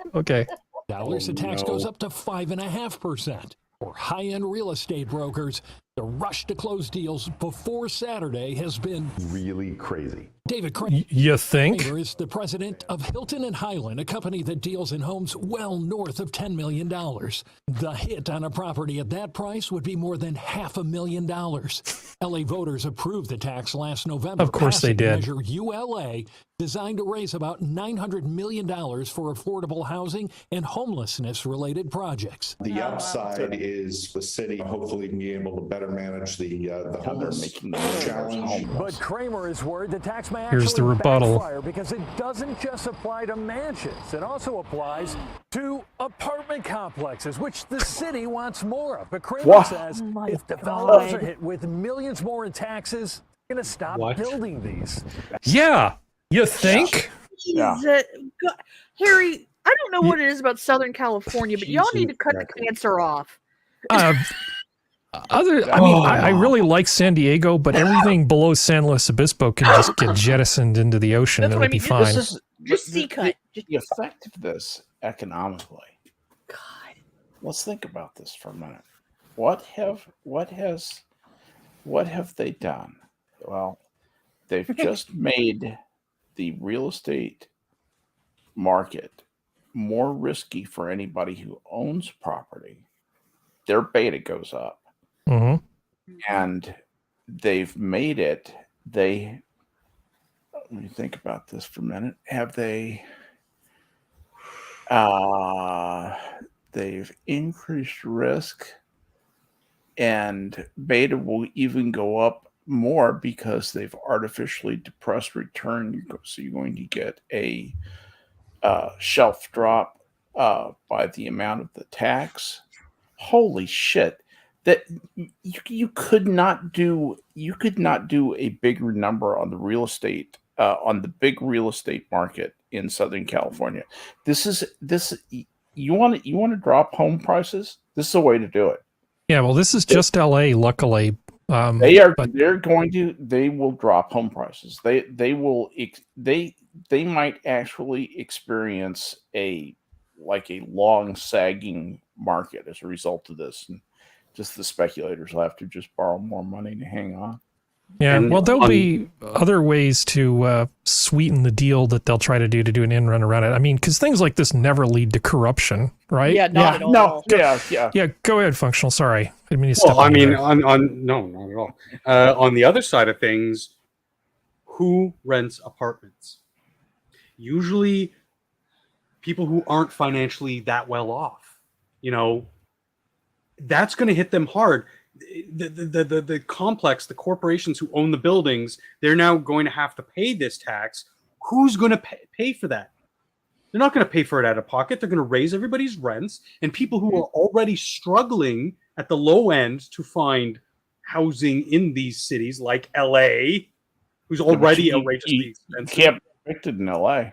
Dollars the tax goes up to 5.5%. For high-end real estate brokers, the rush to close deals before Saturday has been really crazy. David Kramer. You think? Is the president of Hilton and Highland, a company that deals in homes well north of $10 million. The hit on a property at that price would be more than $500,000. LA voters approved the tax last November. Of course they did. Measure ULA, designed to raise about $900 million for affordable housing and homelessness-related projects. The upside is the city hopefully being able to better manage the homeless challenge. But Kramer is worried the tax may Here's the rebuttal. backfire because it doesn't just apply to mansions. It also applies to apartment complexes, which the city wants more of. But Kramer says if developers are hit with millions more in taxes, they're going to stop building these. Yeah. You think? Yeah. Harry, I don't know what it is about Southern California, but y'all need to cut the cancer off. I really like San Diego, but everything below San Luis Obispo can just get jettisoned into the ocean and it'll be fine. Just sea cut. The effect of this economically. God. Let's think about this for a minute. What have they done? Well, they've just made the real estate market more risky for anybody who owns property. Their beta goes up. Mm-hmm. And they've made it, let me think about this for a minute. They've increased risk, and beta will even go up more because they've artificially depressed return. So you're going to get a shelf drop by the amount of the tax. Holy shit. That you could not do a bigger number on the real estate on the big real estate market in Southern California. You want to drop home prices? This is a way to do it. Yeah, well, this is just LA, luckily. They will drop home prices. They might actually experience a long sagging market as a result of this. And just the speculators will have to just borrow more money to hang on. Yeah, And well, there'll be other ways to sweeten the deal that they'll try to do an in run around it. I mean, because things like this never lead to corruption, right? Yeah, not at all. No, yeah. Yeah, go ahead, Functional. Sorry. I mean, well, I mean, no, not at all. On the other side of things, who rents apartments? Usually people who aren't financially that well off. You know, that's going to hit them hard. The complex, the corporations who own the buildings, they're now going to have to pay this tax. Who's going to pay for that? They're not going to pay for it out of pocket. They're going to raise everybody's rents, and people who are already struggling at the low end to find housing in these cities like LA, who's already outrageously expensive. You can't be evicted in LA.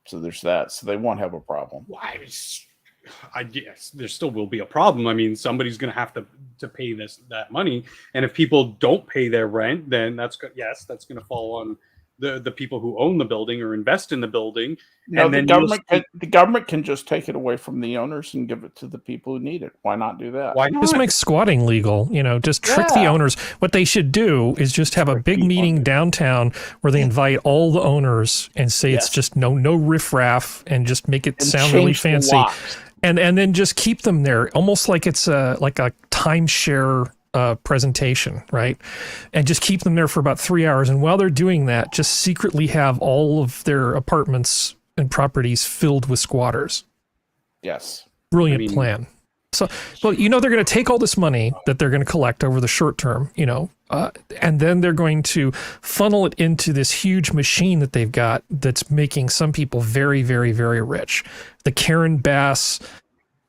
So there's that. So they won't have a problem. Why? I guess there still will be a problem. I mean, somebody's going to have to pay that money, and if people don't pay their rent, then that's going to fall on the people who own the building or invest in the building. No, and then the government can just take it away from the owners and give it to the people who need it. Why not do that? Why not? Just make squatting legal. You know, just trick the owners. What they should do is just have a big meeting downtown where they invite all the owners and say it's just no riffraff, and just make it sound really fancy. And then just keep them there, almost like it's a timeshare presentation, right? And just keep them there for about 3 hours. And while they're doing that, just secretly have all of their apartments and properties filled with squatters. Yes. Brilliant plan. So, well, you know, they're going to take all this money that they're going to collect over the short term, you know, and then they're going to funnel it into this huge machine that they've got that's making some people very, very, very rich. The Karen Bass,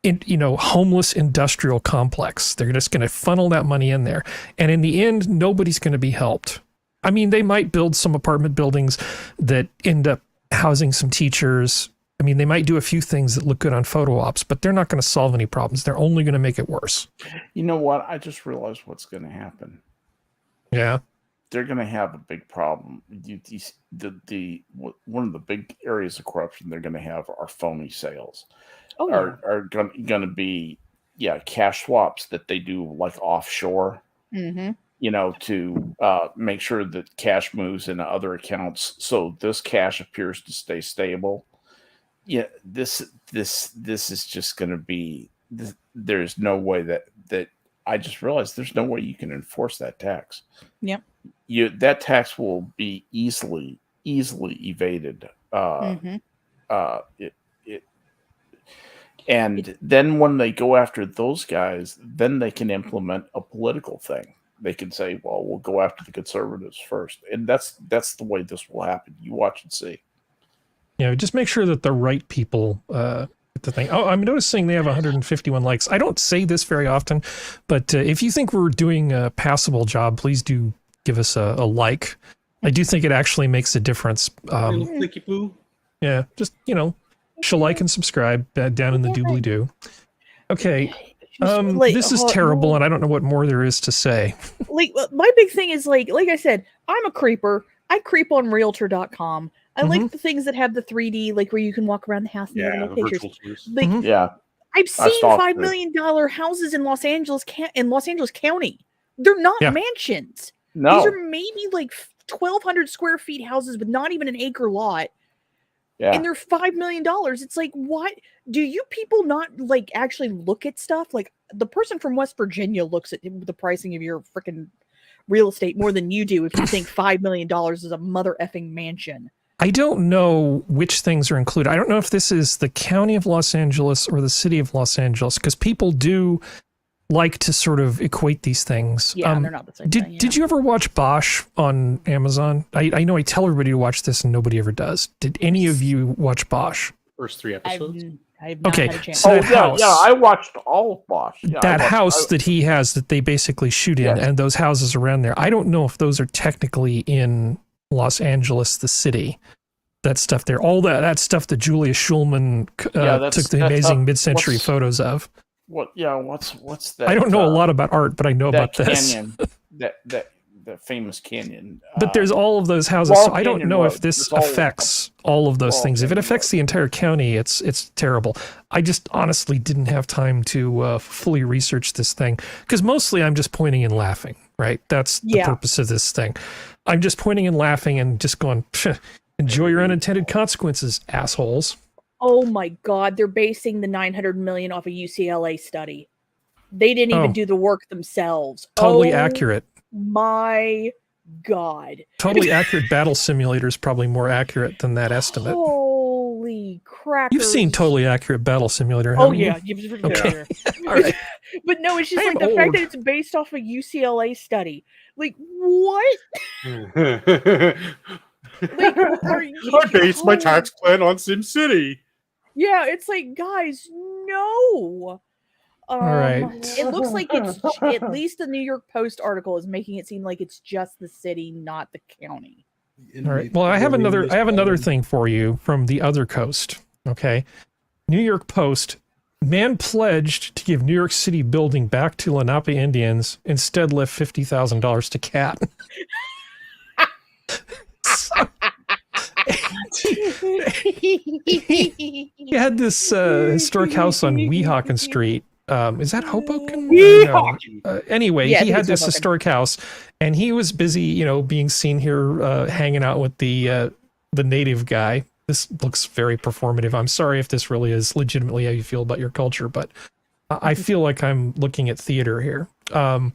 homeless industrial complex. They're just going to funnel that money in there. And in the end, nobody's going to be helped. I mean, they might build some apartment buildings that end up housing some teachers. I mean, they might do a few things that look good on photo ops, but they're not going to solve any problems. They're only going to make it worse. You know what? I just realized what's going to happen. Yeah. They're going to have a big problem. One of the big areas of corruption they're going to have are phony sales. Are going to be cash swaps that they do like offshore. Mm-hmm. You know, to make sure that cash moves into other accounts, so this cash appears to stay stable. Yeah, this is just going to be. There's no way that I just realized there's no way you can enforce that tax. Yep. That tax will be easily evaded. And then when they go after those guys, then they can implement a political thing. They can say, well, we'll go after the conservatives first. And that's the way this will happen. You watch and see. Yeah, just make sure that the right people get the thing. Oh, I'm noticing they have 151 likes. I don't say this very often, but if you think we're doing a passable job, please do give us a like. I do think it actually makes a difference. Yeah, just, like and subscribe down in the doobly-doo. Okay. This is terrible, and I don't know what more there is to say. Like, my big thing is, like I said, I'm a creeper. I creep on Realtor.com. I like the things that have the 3D, like where you can walk around the house and get little pictures. Like, I've seen $5 million houses in Los Angeles County. They're not mansions. No, these are maybe like 1,200 square feet houses with not even an acre lot. Yeah. And they're $5 million. It's like, what? Do you people not like actually look at stuff? Like the person from West Virginia looks at the pricing of your freaking real estate more than you do if you think $5 million is a mother effing mansion. I don't know which things are included. I don't know if this is the county of Los Angeles or the city of Los Angeles, because people do like to sort of equate these things. Yeah, they're not the same thing. Did you ever watch Bosch on Amazon? I know I tell everybody to watch this and nobody ever does. Did any of you watch Bosch? First 3 episodes. I've not had a chance. So house, I watched all of Bosch. Yeah, that house that he has that they basically shoot in, and those houses around there. I don't know if those are technically in Los Angeles, the city. That stuff there, all that stuff that Julia Schulman took the amazing mid-century photos of. What? Yeah, what's that? I don't know a lot about art, but I know about this. Canyon, that famous canyon. But there's all of those houses, so I don't know if this affects all of those things. If it affects the entire county, it's terrible. I just honestly didn't have time to fully research this thing, because mostly I'm just pointing and laughing. right? That's the purpose of this thing. I'm just pointing and laughing and just going, enjoy your unintended consequences, assholes. Oh my God, they're basing the 900 million off a UCLA study. They didn't even do the work themselves. Totally accurate. My God. Totally accurate battle simulator is probably more accurate than that estimate. Holy crap. You've seen totally accurate battle simulator, haven't you? Okay. All right. But no, it's just like the fact that it's based off a UCLA study. Like, what? I base my tax plan on SimCity. Yeah, it's like, guys, no. All right. It looks like it's at least the New York Post article is making it seem like it's just the city, not the county. All right. Well, I have another thing for you from the other coast. Okay. New York Post. Man pledged to give New York City building back to Lenape Indians. Instead left $50,000 to cat. He had this historic house on Weehawken Street. Is that Hoboken? No. Anyway, he had this historic house, and he was busy, being seen here hanging out with the native guy. This looks very performative. I'm sorry if this really is legitimately how you feel about your culture, but I feel like I'm looking at theater here. And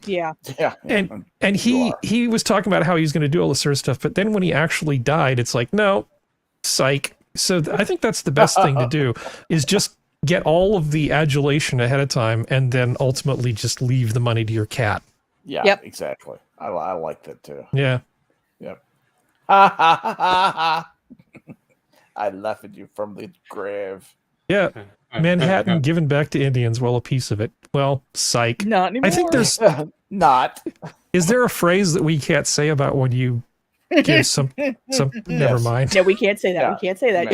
he was talking about how he was going to do all this sort of stuff, but then when he actually died, it's like, no, psych. So I think that's the best thing to do, is just get all of the adulation ahead of time and then ultimately just leave the money to your cat. Yeah, exactly. I like that too. Yeah. Yep. I laugh at you from the grave. Yeah. Manhattan given back to Indians, well, a piece of it. Well, psych. Not anymore. I think there's not. Is there a phrase that we can't say about when you give some never mind. No, we can't say that. Yeah. We can't say that.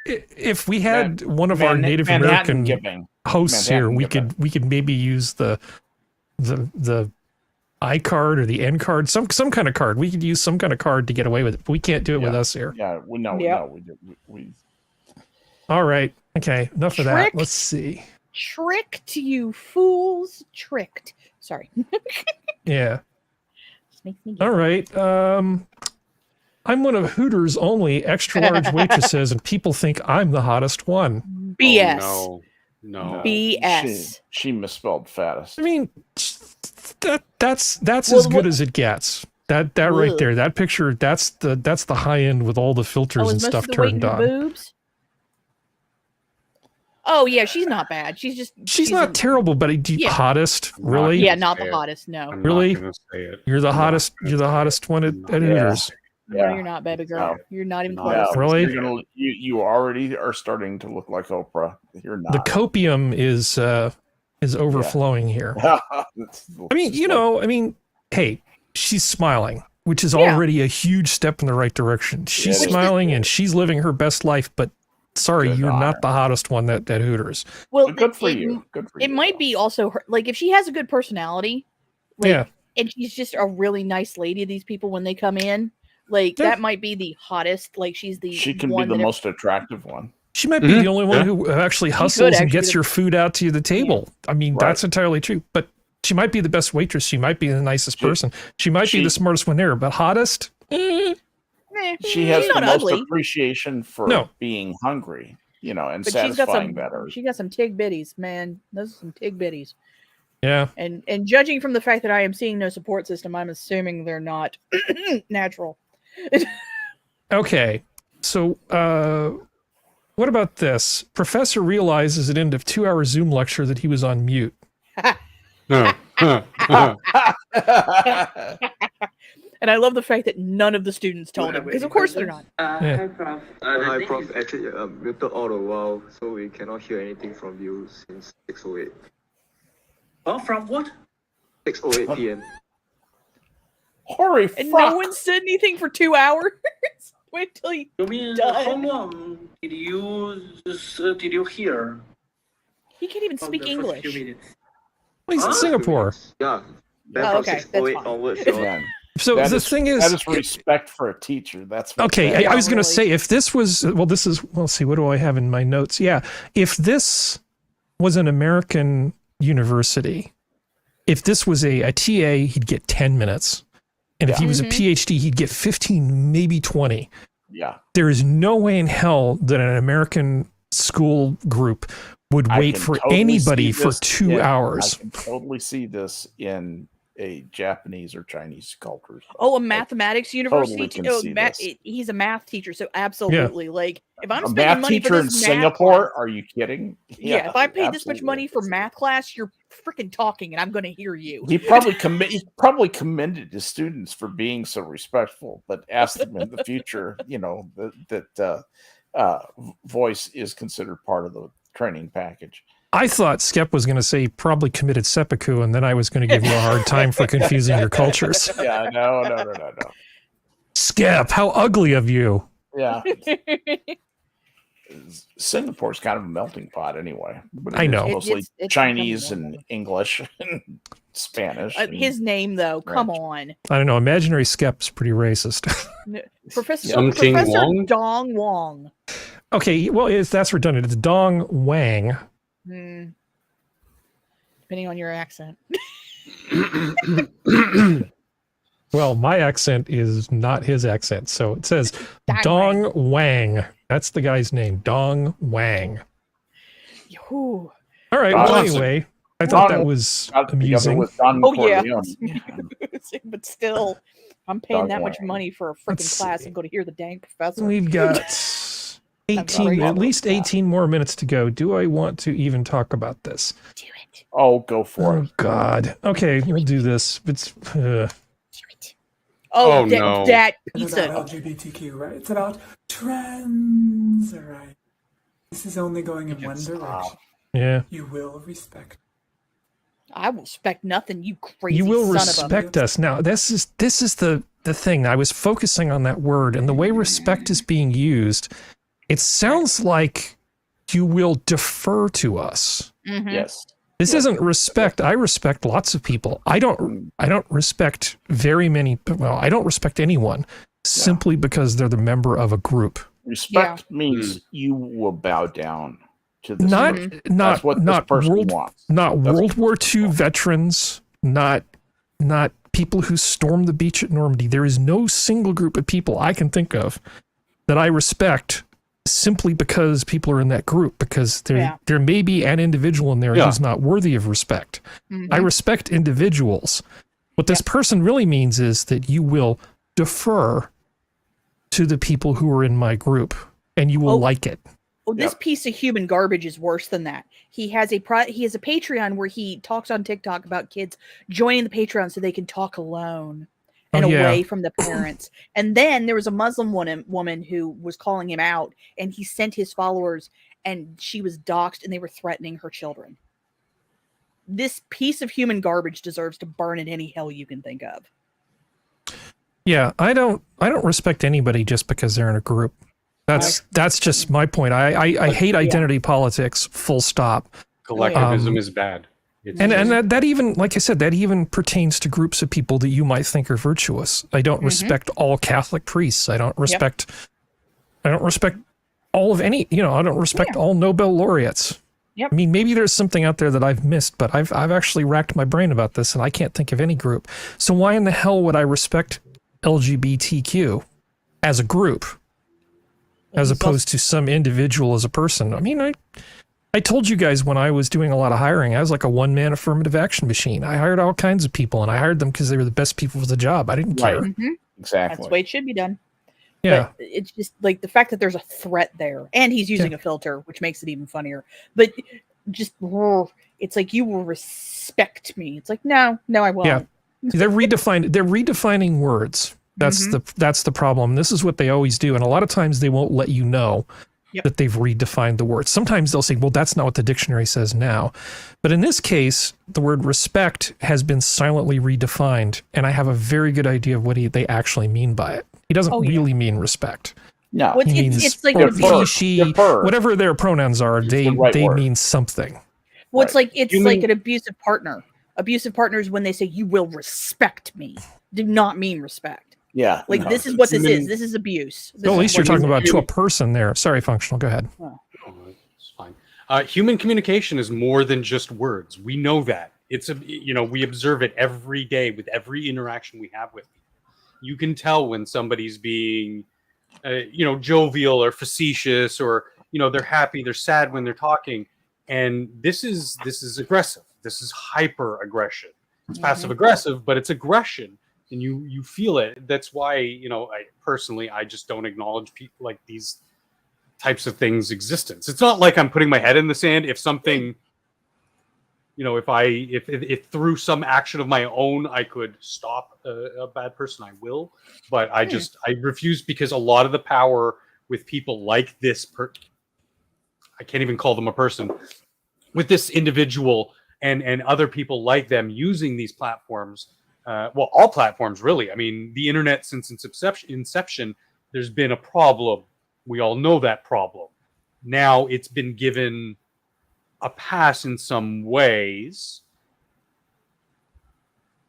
If we had one of our Native American hosts here, we could maybe use the I card or the N card, some kind of card. We could use some kind of card to get away with it, but we can't do it with us here. Yeah, we. All right. Okay. Enough of that. Let's see. Tricked, you fools! Tricked. Sorry. Yeah. All right. I'm one of Hooters' only extra large waitresses, and people think I'm the hottest one. BS. Oh, no. BS. She misspelled fattest. I mean, that's as good as it gets. That right there, that picture, that's the high end with all the filters and stuff turned on. Boobs? Oh yeah, she's not bad. She's not terrible, but hottest, really? Yeah, not the hottest. No. Really? You're the hottest. You're the hottest one at Hooters. No, you're not, baby girl. You're not even close. Really? You already are starting to look like Oprah. You're not. The copium is overflowing here. I mean, hey, she's smiling, which is already a huge step in the right direction. She's smiling and she's living her best life, but sorry, you're not the hottest one at Hooters. Well, good for you. Good for you. It might be also her, like if she has a good personality, and she's just a really nice lady. These people when they come in, that might be the hottest. Like she can be the most attractive one. She might be the only one who actually hustles and gets your food out to the table. Yeah. I mean, that's entirely true. But she might be the best waitress. She might be the nicest person. She might be the smartest one there. But hottest? She has the most appreciation for being hungry, and satisfying better. She got some tig bitties, man. Those are some tig bitties. Yeah. And judging from the fact that I am seeing no support system, I'm assuming they're not natural. Okay. So, what about this? Professor realizes at the end of 2-hour Zoom lecture that he was on mute. And I love the fact that none of the students told him, because of course they're not. Hi, Prof. Hi, Prof. Actually, muted all the while, so we cannot hear anything from you since 6:08. Oh, from what? 6:08 p.m. Holy fuck! And no one said anything for 2 hours? Wait till you mean, how long did you hear? He can't even speak English. Well, he's in Singapore. Yeah. Okay, that's fine. So the thing is, that is respect for a teacher. That's okay. I was going to say, if this was, let's see, what do I have in my notes? Yeah, if this was an American university, if this was a TA, he'd get 10 minutes. And if he was a PhD, he'd get 15, maybe 20. Yeah. There is no way in hell that an American school group would wait for anybody for 2 hours. I can totally see this in a Japanese or Chinese culture. Oh, a mathematics university. Totally he's a math teacher, so absolutely. Yeah. Like, if I'm a spending math money teacher for in this Singapore, are you kidding? Yeah, if I paid this much money for math class, you're freaking talking, and I'm going to hear you. He probably commended his students for being so respectful, but asked them in the future, that voice is considered part of the training package. I thought Skep was going to say probably committed seppuku, and then I was going to give you a hard time for confusing your cultures. Yeah, no. Skep, how ugly of you. Yeah. Singapore's kind of a melting pot anyway. But I know. Mostly it's Chinese and English and Spanish. His name, though, come on. I don't know. Imaginary Skep's pretty racist. Professor Wong? Dong Wong. Okay, well, that's redundant. It's Dong Wang. Depending on your accent. Well, my accent is not his accent, so it says Dong Wang. That's the guy's name, Dong Wang. All right. Well, anyway, I thought that was amusing. But still, I'm paying that much money for a freaking class and go to hear the dang professor. We've got 18, at least 18 more minutes to go. Do I want to even talk about this? Do it. Oh, go for it. Oh, God. Okay, we'll do this. It's. No. That It's about LGBTQ, right? It's about trans, right? This is only going in one direction. Yeah. You will respect. I will respect nothing, you crazy You will son respect of a... us. Now, this is the thing. I was focusing on that word, and the way respect is being used, it sounds like you will defer to us. Yes. This isn't respect. I respect lots of people. I don't respect very many. Well, I don't respect anyone simply because they're the member of a group. Respect means you will bow down to this. Not what this person wants. Not World War II veterans. Not people who stormed the beach at Normandy. There is no single group of people I can think of that I respect simply because people are in that group, because there may be an individual in there who's not worthy of respect. I respect individuals. What this person really means is that you will defer to the people who are in my group, and you will like it. Oh, this piece of human garbage is worse than that. He has a Patreon where he talks on TikTok about kids joining the Patreon so they can talk alone and away from the parents. And then there was a Muslim woman who was calling him out, and he sent his followers, and she was doxxed, and they were threatening her children. This piece of human garbage deserves to burn in any hell you can think of. Yeah, I don't respect anybody just because they're in a group. That's just my point. I hate identity politics, full stop. Collectivism is bad. And that even, like I said, that even pertains to groups of people that you might think are virtuous. I don't respect all Catholic priests. I don't respect all of any, I don't respect all Nobel laureates. I mean, maybe there's something out there that I've missed, but I've actually racked my brain about this, and I can't think of any group. So why in the hell would I respect LGBTQ as a group as opposed to some individual as a person? I mean, I told you guys when I was doing a lot of hiring, I was like a one-man affirmative action machine. I hired all kinds of people, and I hired them because they were the best people for the job. I didn't care. Exactly. That's the way it should be done. Yeah. But it's just like the fact that there's a threat there, and he's using a filter, which makes it even funnier. But just, it's like, you will respect me. It's like, no, I won't. Yeah. They're redefining words. That's the problem. This is what they always do. And a lot of times they won't let you know that they've redefined the word. Sometimes they'll say, well, that's not what the dictionary says now. But in this case, the word respect has been silently redefined, and I have a very good idea of what they actually mean by it. He doesn't really mean respect. No. Well, he means it's like he, she, whatever their pronouns are, they mean something. Well, it's like an abusive partner. Abusive partners, when they say you will respect me, do not mean respect. Yeah. Like this is what this is. This is abuse. Well, at least you're talking about to a person there. Sorry, Functional. Go ahead. It's fine. Human communication is more than just words. We know that. It's we observe it every day with every interaction we have with people. You can tell when somebody's being, jovial or facetious, or they're happy, they're sad when they're talking, and this is aggressive. This is hyper aggression. It's passive aggressive, but it's aggression, and you feel it. That's why I just don't acknowledge people like these types of things' existence. It's not like I'm putting my head in the sand. If something, if through some action of my own I could stop a bad person, I will. But I refuse, because a lot of the power with people like this I can't even call them a person, with this individual and other people like them using these platforms. All platforms, really. I mean, the internet, since its inception, there's been a problem. We all know that problem. Now it's been given a pass in some ways.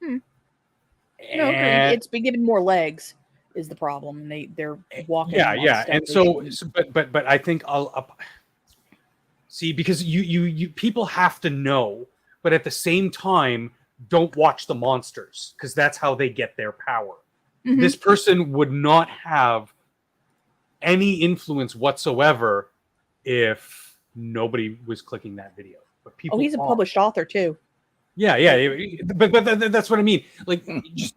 No, it's been given more legs is the problem. They're walking. Yeah. And but I think see, because you people have to know, but at the same time, don't watch the monsters, because that's how they get their power. Mm-hmm. This person would not have any influence whatsoever if nobody was clicking that video. But people he's a published author too. Yeah, but that's what I mean. Like, just,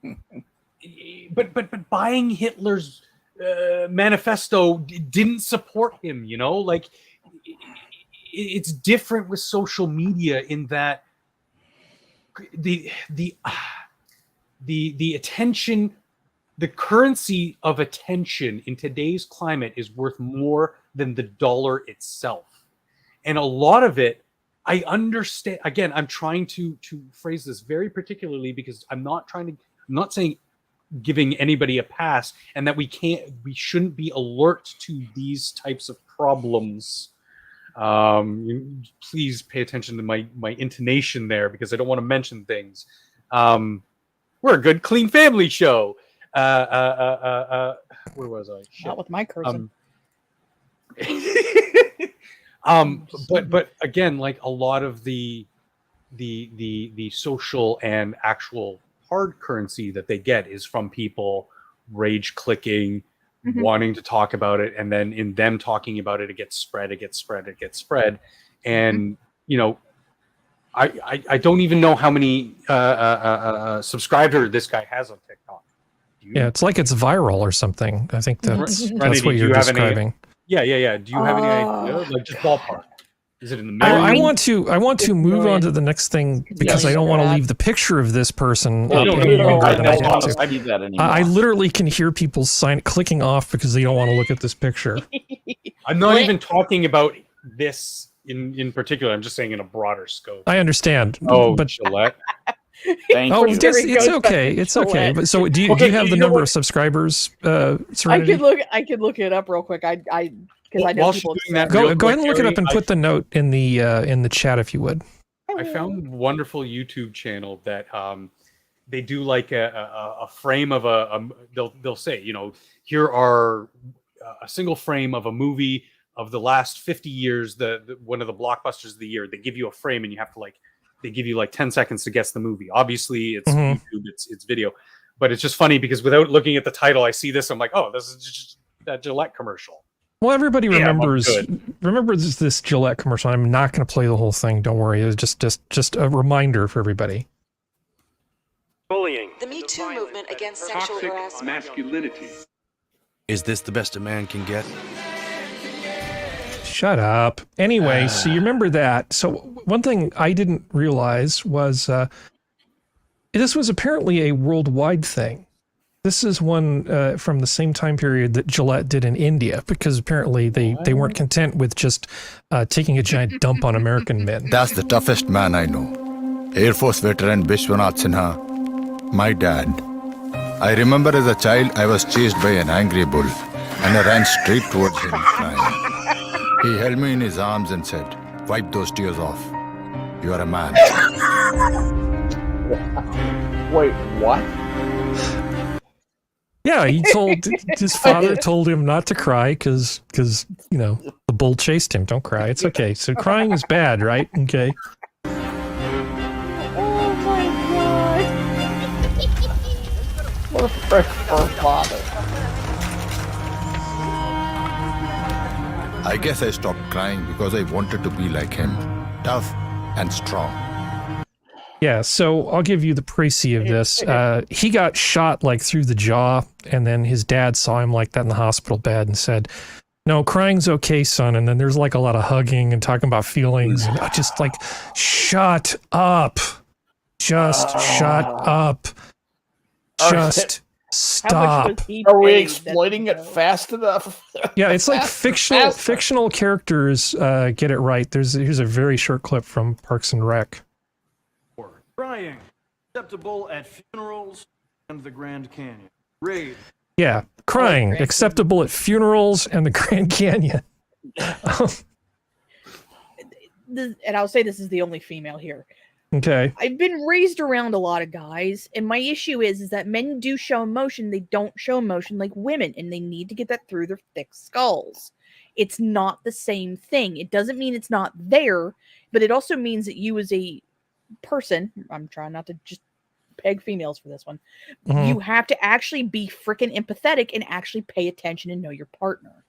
but buying Hitler's manifesto didn't support him. Like, it's different with social media in that the attention, the currency of attention in today's climate is worth more than the dollar itself. And a lot of it, I understand. Again, I'm trying to phrase this very particularly, because I'm not saying giving anybody a pass, and that we shouldn't be alert to these types of problems. Please pay attention to my intonation there, because I don't want to mention things. We're a good, clean family show. Where was I? Shit. Not with my cursing. But again, like, a lot of the social and actual hard currency that they get is from people rage clicking, wanting to talk about it, and then in them talking about it, it gets spread. And I don't even know how many subscribers this guy has on TikTok. Yeah, it's like it's viral or something. I think that's what you're describing. Yeah. Do you have any idea? Like, just ballpark. Is it in the middle? I want to move on to the next thing, because I don't want to leave the picture of this person up any longer than I have to. I literally can hear people clicking off because they don't want to look at this picture. I'm not even talking about this in particular. I'm just saying in a broader scope. I understand. But Gillette. Thank you. It's okay. It's okay. But so do you have the number of subscribers? Serenity? I could look it up real quick. Because I know people. Go ahead and look it up and put the note in the chat if you would. I found a wonderful YouTube channel that they do like a frame of they'll say, here are a single frame of a movie of the last 50 years, the one of the blockbusters of the year. They give you a frame, and you have to they give you 10 seconds to guess the movie. Obviously, it's YouTube, it's video, but it's just funny because without looking at the title, I see this, I'm like, oh, this is just that Gillette commercial. Well, everybody remembers this Gillette commercial. I'm not going to play the whole thing. Don't worry. It's just a reminder for everybody. Bullying. The Me Too movement against sexual harassment. Masculinity. Is this the best a man can get? Shut up. Anyway, so you remember that. So one thing I didn't realize was this was apparently a worldwide thing. This is one from the same time period that Gillette did in India, because apparently they weren't content with just taking a giant dump on American men. That's the toughest man I know. Air Force veteran Vishwanath Sinha, my dad. I remember as a child I was chased by an angry bull, and I ran straight towards him crying. He held me in his arms and said, "Wipe those tears off. You are a man." Wait, what? Yeah, his father told him not to cry because the bull chased him. Don't cry. It's okay. So crying is bad, right? Okay. Poor father. I guess I stopped crying because I wanted to be like him, tough and strong. Yeah, so I'll give you the précis of this. He got shot like through the jaw, and then his dad saw him like that in the hospital bed and said, "No, crying's okay, son." And then there's like a lot of hugging and talking about feelings, and just like, shut up. Just shut up. Just stop. Are we exploiting it fast enough? Yeah, it's like fictional characters get it right. Here's a very short clip from Parks and Rec. Crying, acceptable at funerals and the Grand Canyon. Raid. Yeah, crying, acceptable at funerals and the Grand Canyon. And I'll say this is the only female here. Okay. I've been raised around a lot of guys, and my issue is that men do show emotion. They don't show emotion like women, and they need to get that through their thick skulls. It's not the same thing. It doesn't mean it's not there, but it also means that you as a person, I'm trying not to just peg females for this one, you have to actually be freaking empathetic and actually pay attention and know your partner.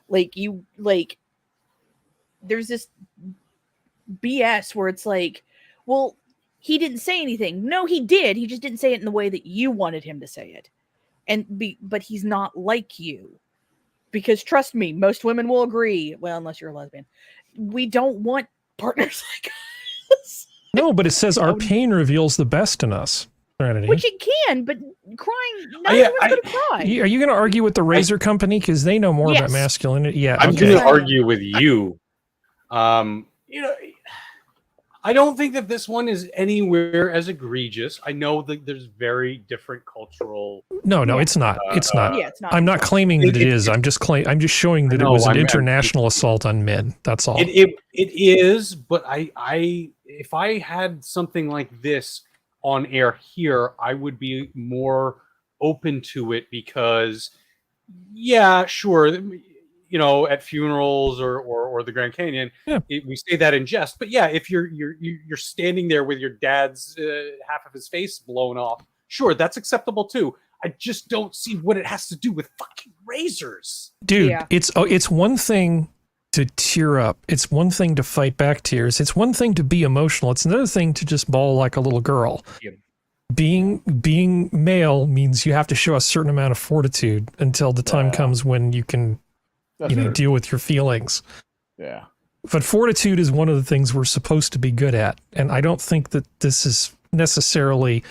There's this BS where it's like, well, he didn't say anything. No, he did. He just didn't say it in the way that you wanted him to say it. But he's not like you. Because trust me, most women will agree. Well, unless you're a lesbian. We don't want partners like us. No, but it says our pain reveals the best in us, Serenity. Which it can, but crying, not everyone's going to cry. Are you going to argue with the Razor Company? Because they know more about masculinity. Yeah, I'm going to argue with you. I don't think that this one is anywhere as egregious. I know that there's very different cultural. No, it's not. It's not. Yeah, it's not. I'm not claiming that it is. I'm just showing that it was an international assault on men. That's all. It is, but if I had something like this on air here, I would be more open to it because, yeah, sure, at funerals or the Grand Canyon, we say that in jest. But yeah, if you're standing there with your dad's half of his face blown off, sure, that's acceptable too. I just don't see what it has to do with fucking razors, dude. It's one thing to tear up. It's one thing to fight back tears. It's one thing to be emotional. It's another thing to just bawl like a little girl. Yep. Being male means you have to show a certain amount of fortitude until the time comes when you can deal with your feelings. Yeah. But fortitude is one of the things we're supposed to be good at. And I don't think that this is necessarily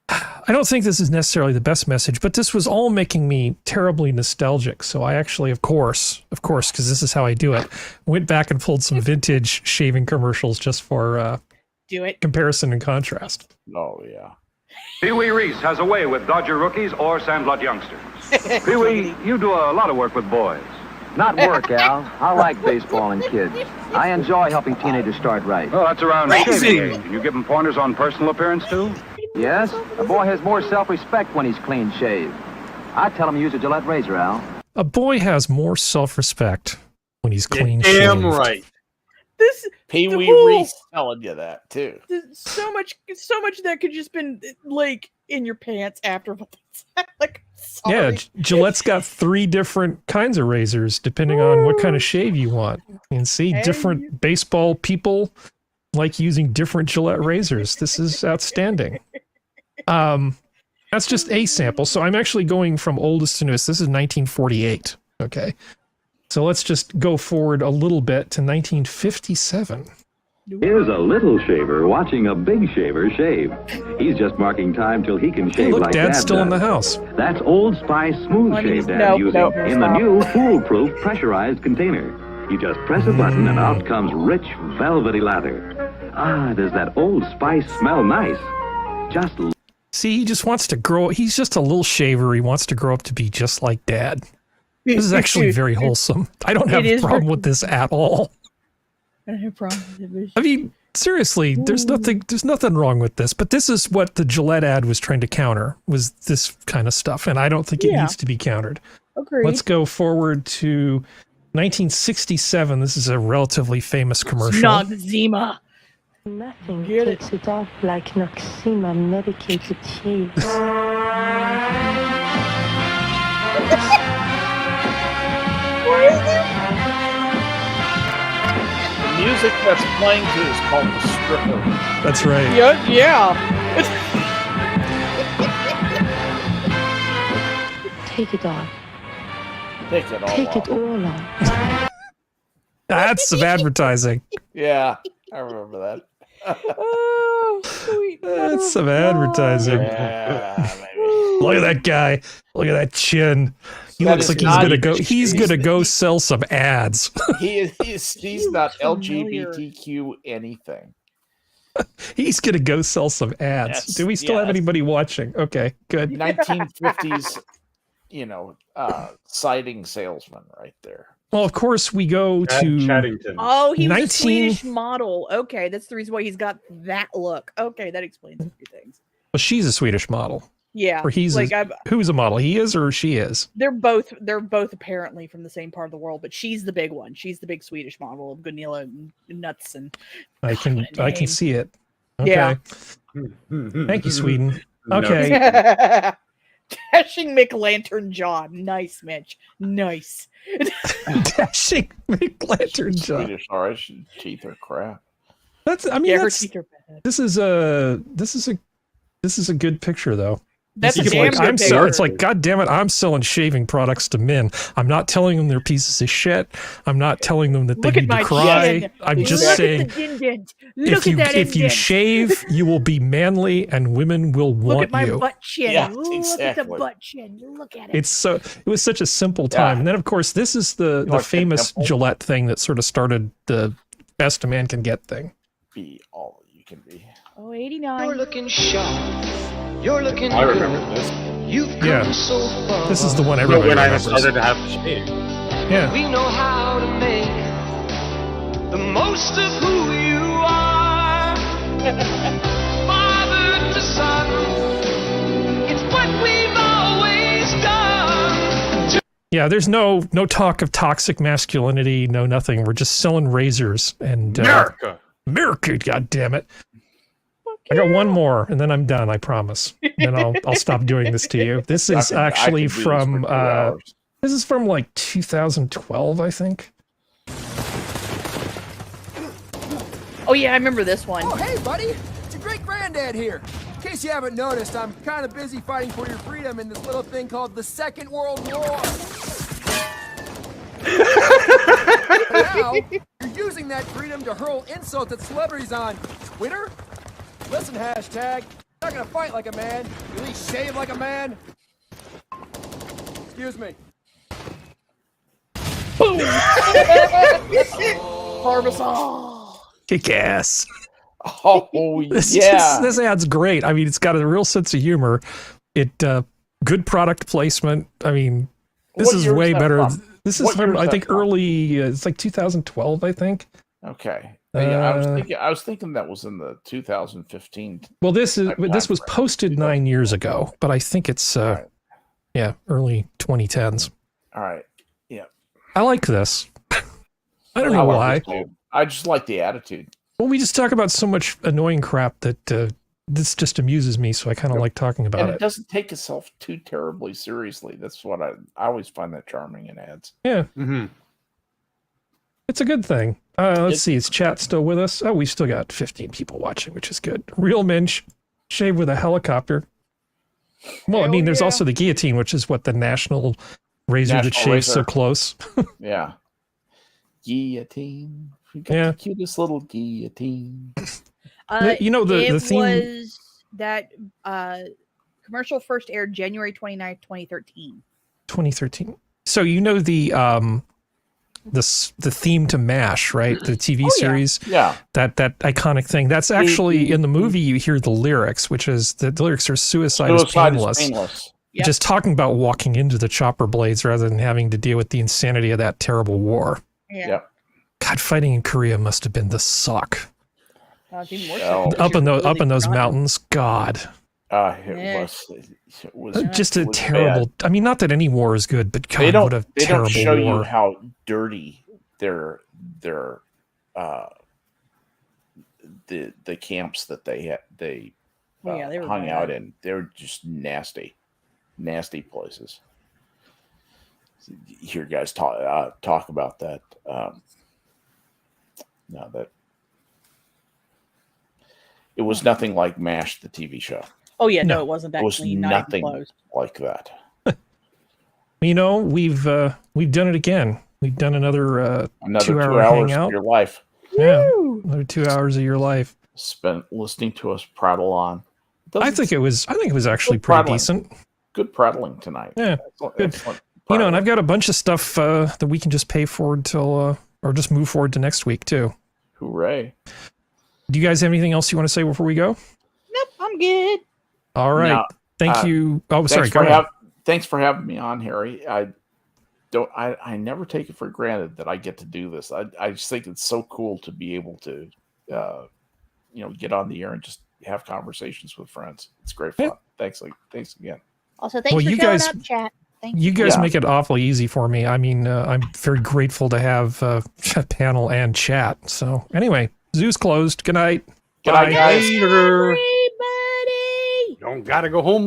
the best message, but this was all making me terribly nostalgic. So I actually, of course, because this is how I do it, went back and pulled some vintage shaving commercials just for comparison and contrast. Oh, yeah. Pee-wee Reese has a way with Dodger rookies or Sandlot youngsters. Pee-wee, you do a lot of work with boys. Not work, Al. I like baseball and kids. I enjoy helping teenagers start right. Oh, that's around shaving age. And you give them pointers on personal appearance, too? Yes. A boy has more self-respect when he's clean-shaved. I tell him to use a Gillette razor, Al. A boy has more self-respect when he's clean-shaved. Damn right. Pee-wee Reese telling you that, too. So much that could just been, like, in your pants after. Like, sorry. Yeah, Gillette's got 3 different kinds of razors depending on what kind of shave you want. You can see different baseball people like using different Gillette razors. This is outstanding. That's just a sample. So I'm actually going from oldest to newest. This is 1948. Okay. So let's just go forward a little bit to 1957. Here's a little shaver watching a big shaver shave. He's just marking time till he can shave like Dad's Dad still does. in the house. That's Old Spice Smooth Shave Dad's using in the new foolproof pressurized container. You just press a button and out comes rich, velvety lather. Ah, does that Old Spice smell nice? See, he just wants to grow. He's just a little shaver. He wants to grow up to be just like Dad. This is actually very wholesome. I don't have a problem with this at all. I don't have a problem with it. I mean, seriously, there's nothing wrong with this, but this is what the Gillette ad was trying to counter, was this kind of stuff, and I don't think it needs to be countered. Agreed. Let's go forward to 1967. This is a relatively famous commercial. Noxzema. Nothing takes it off like Noxzema medicated shave. The music that's playing to is called the stripper. That's right. Yeah. Take it off. Take it all Take off. it all off. That's some advertising. Yeah, I remember that. Oh, sweet. That's some advertising. Yeah, Look at that guy. Look at that chin. He That looks is like he's not gonna even go. He's true. gonna go sell some ads. He's not familiar. LGBTQ anything. He's gonna go sell some ads. That's- Do we still have yeah. anybody watching? Okay, good. 1950s, siding salesman right there. Well, of course we go Chad to Chaddington. Oh, he was 19 a Swedish model. Okay, that's the reason why he's got that look. Okay, that explains a few things. Well, she's a Swedish model. Yeah, Or he's like who's a model? He is or she is? they're both apparently from the same part of the world, but she's the big one. She's the big Swedish model of Gunilla Nuts and I can name. see it. Okay. Yeah. Thank you, Sweden. Okay. Dashing McLantern Jaw. Nice, Mitch. Nice. Dashing McLantern Jaw. Swedish Irish teeth are crap. That's. I mean, Yeah, her that's, teeth are bad. this is a good picture though. That's a It's damn like, good I'm picture. it's like, God damn it, I'm selling shaving products to men. I'm not telling them they're pieces of shit. I'm not telling them that they Look at need to my cry. chin. I'm just Look saying, at the indent. Look at that if you indent. shave, you will be manly and women will Look want at my you. butt chin. Yeah, Look at the exactly. butt chin. Look at it. It was such a simple time. And then of course this is the like the famous dimple? Gillette thing that sort of started the best a man can get thing. Be all you can be. Oh, 89. You're looking sharp. You're looking I good. remember this. You've come Yeah. so far. This is the one everybody When I remembers. started to have to shave. Yeah. We know how to make the most of who you are. Father to son, it's what we've always done. Yeah, there's no talk of toxic masculinity, no nothing. We're just selling razors and America, God damn it. I got one more and then I'm done, I promise. Then I'll stop doing this to you. This is actually from this is from like 2012, I think. Oh, yeah, I remember this one. Oh, hey, buddy. It's your great-granddad here. In case you haven't noticed, I'm kind of busy fighting for your freedom in this little thing called the Second World War. Now, you're using that freedom to hurl insults at celebrities on Twitter? Listen, hashtag, you're not gonna fight like a man, you at least shave like a man. Excuse me. Boom! Barbasol. Kick ass. Oh yeah. This ad's great. I mean, it's got a real sense of humor. It good product placement. I mean, this What is year way that better. from? This is What year from is I that think from? early. It's like 2012, I think. Okay. I was thinking that was in the 2015. Well, this was timeframe. posted 9 years ago, but I think it's yeah, early 2010s. All right. Yeah. I like this. I don't know why. I just like the attitude. Well, we just talk about so much annoying crap that this just amuses me, so I kind of like talking about And it. it doesn't take itself too terribly seriously. That's what I always find that charming in ads. Yeah. Mm-hmm. It's a good thing. Let's see. Is chat still with us? Oh, we still got 15 people watching, which is good. Real men shave with a helicopter. Well, I mean, there's also the guillotine, which is what the national razor that shaves so close. Yeah. Guillotine. We got the cutest little guillotine. You know, the theme was that commercial first aired January 29th, 2013. 2013. So you know the theme to MASH, right? The TV series. Yeah. That iconic thing. That's actually in the movie. You hear the lyrics, which is the lyrics are "Suicide is painless." Yep. Just talking about walking into the chopper blades rather than having to deal with the insanity of that terrible war. Yeah. Yep. God, fighting in Korea must have been the suck. It's even more Up in those mountains, God. It was Just a it was terrible. bad. I mean, not that any war is good, but God, what a They terrible don't show war. you how dirty their the camps that they they were hung bad. out in. They're just nasty places. hear guys talk about that. No, that it was nothing like MASH, the TV show. Oh yeah, no, it wasn't that It was clean. Not nothing even close. like that. You know, we've done it again. We've done another 2 hour hours hangout. of your life. Yeah, another 2 hours of your life spent listening to us prattle on. I think it was actually pretty decent. Good prattling tonight. Yeah, good. Excellent You know, and I've got a bunch of stuff that we can just pay forward till, or just move forward to next week too. Hooray! Do you guys have anything else you want to say before we go? Nope, I'm good. All right. Now, Thank you. Oh, sorry. Thanks for having me on, Harry. I never take it for granted that I get to do this. I just think it's so cool to be able to, get on the air and just have conversations with friends. It's great fun. Yeah. Thanks again. Also, thanks for showing up, chat. Thank you guys make it awfully easy for me. I mean, I'm very grateful to have a panel and chat. So anyway, zoo's closed. Good night. Good night, guys. Everybody. Don't gotta go home.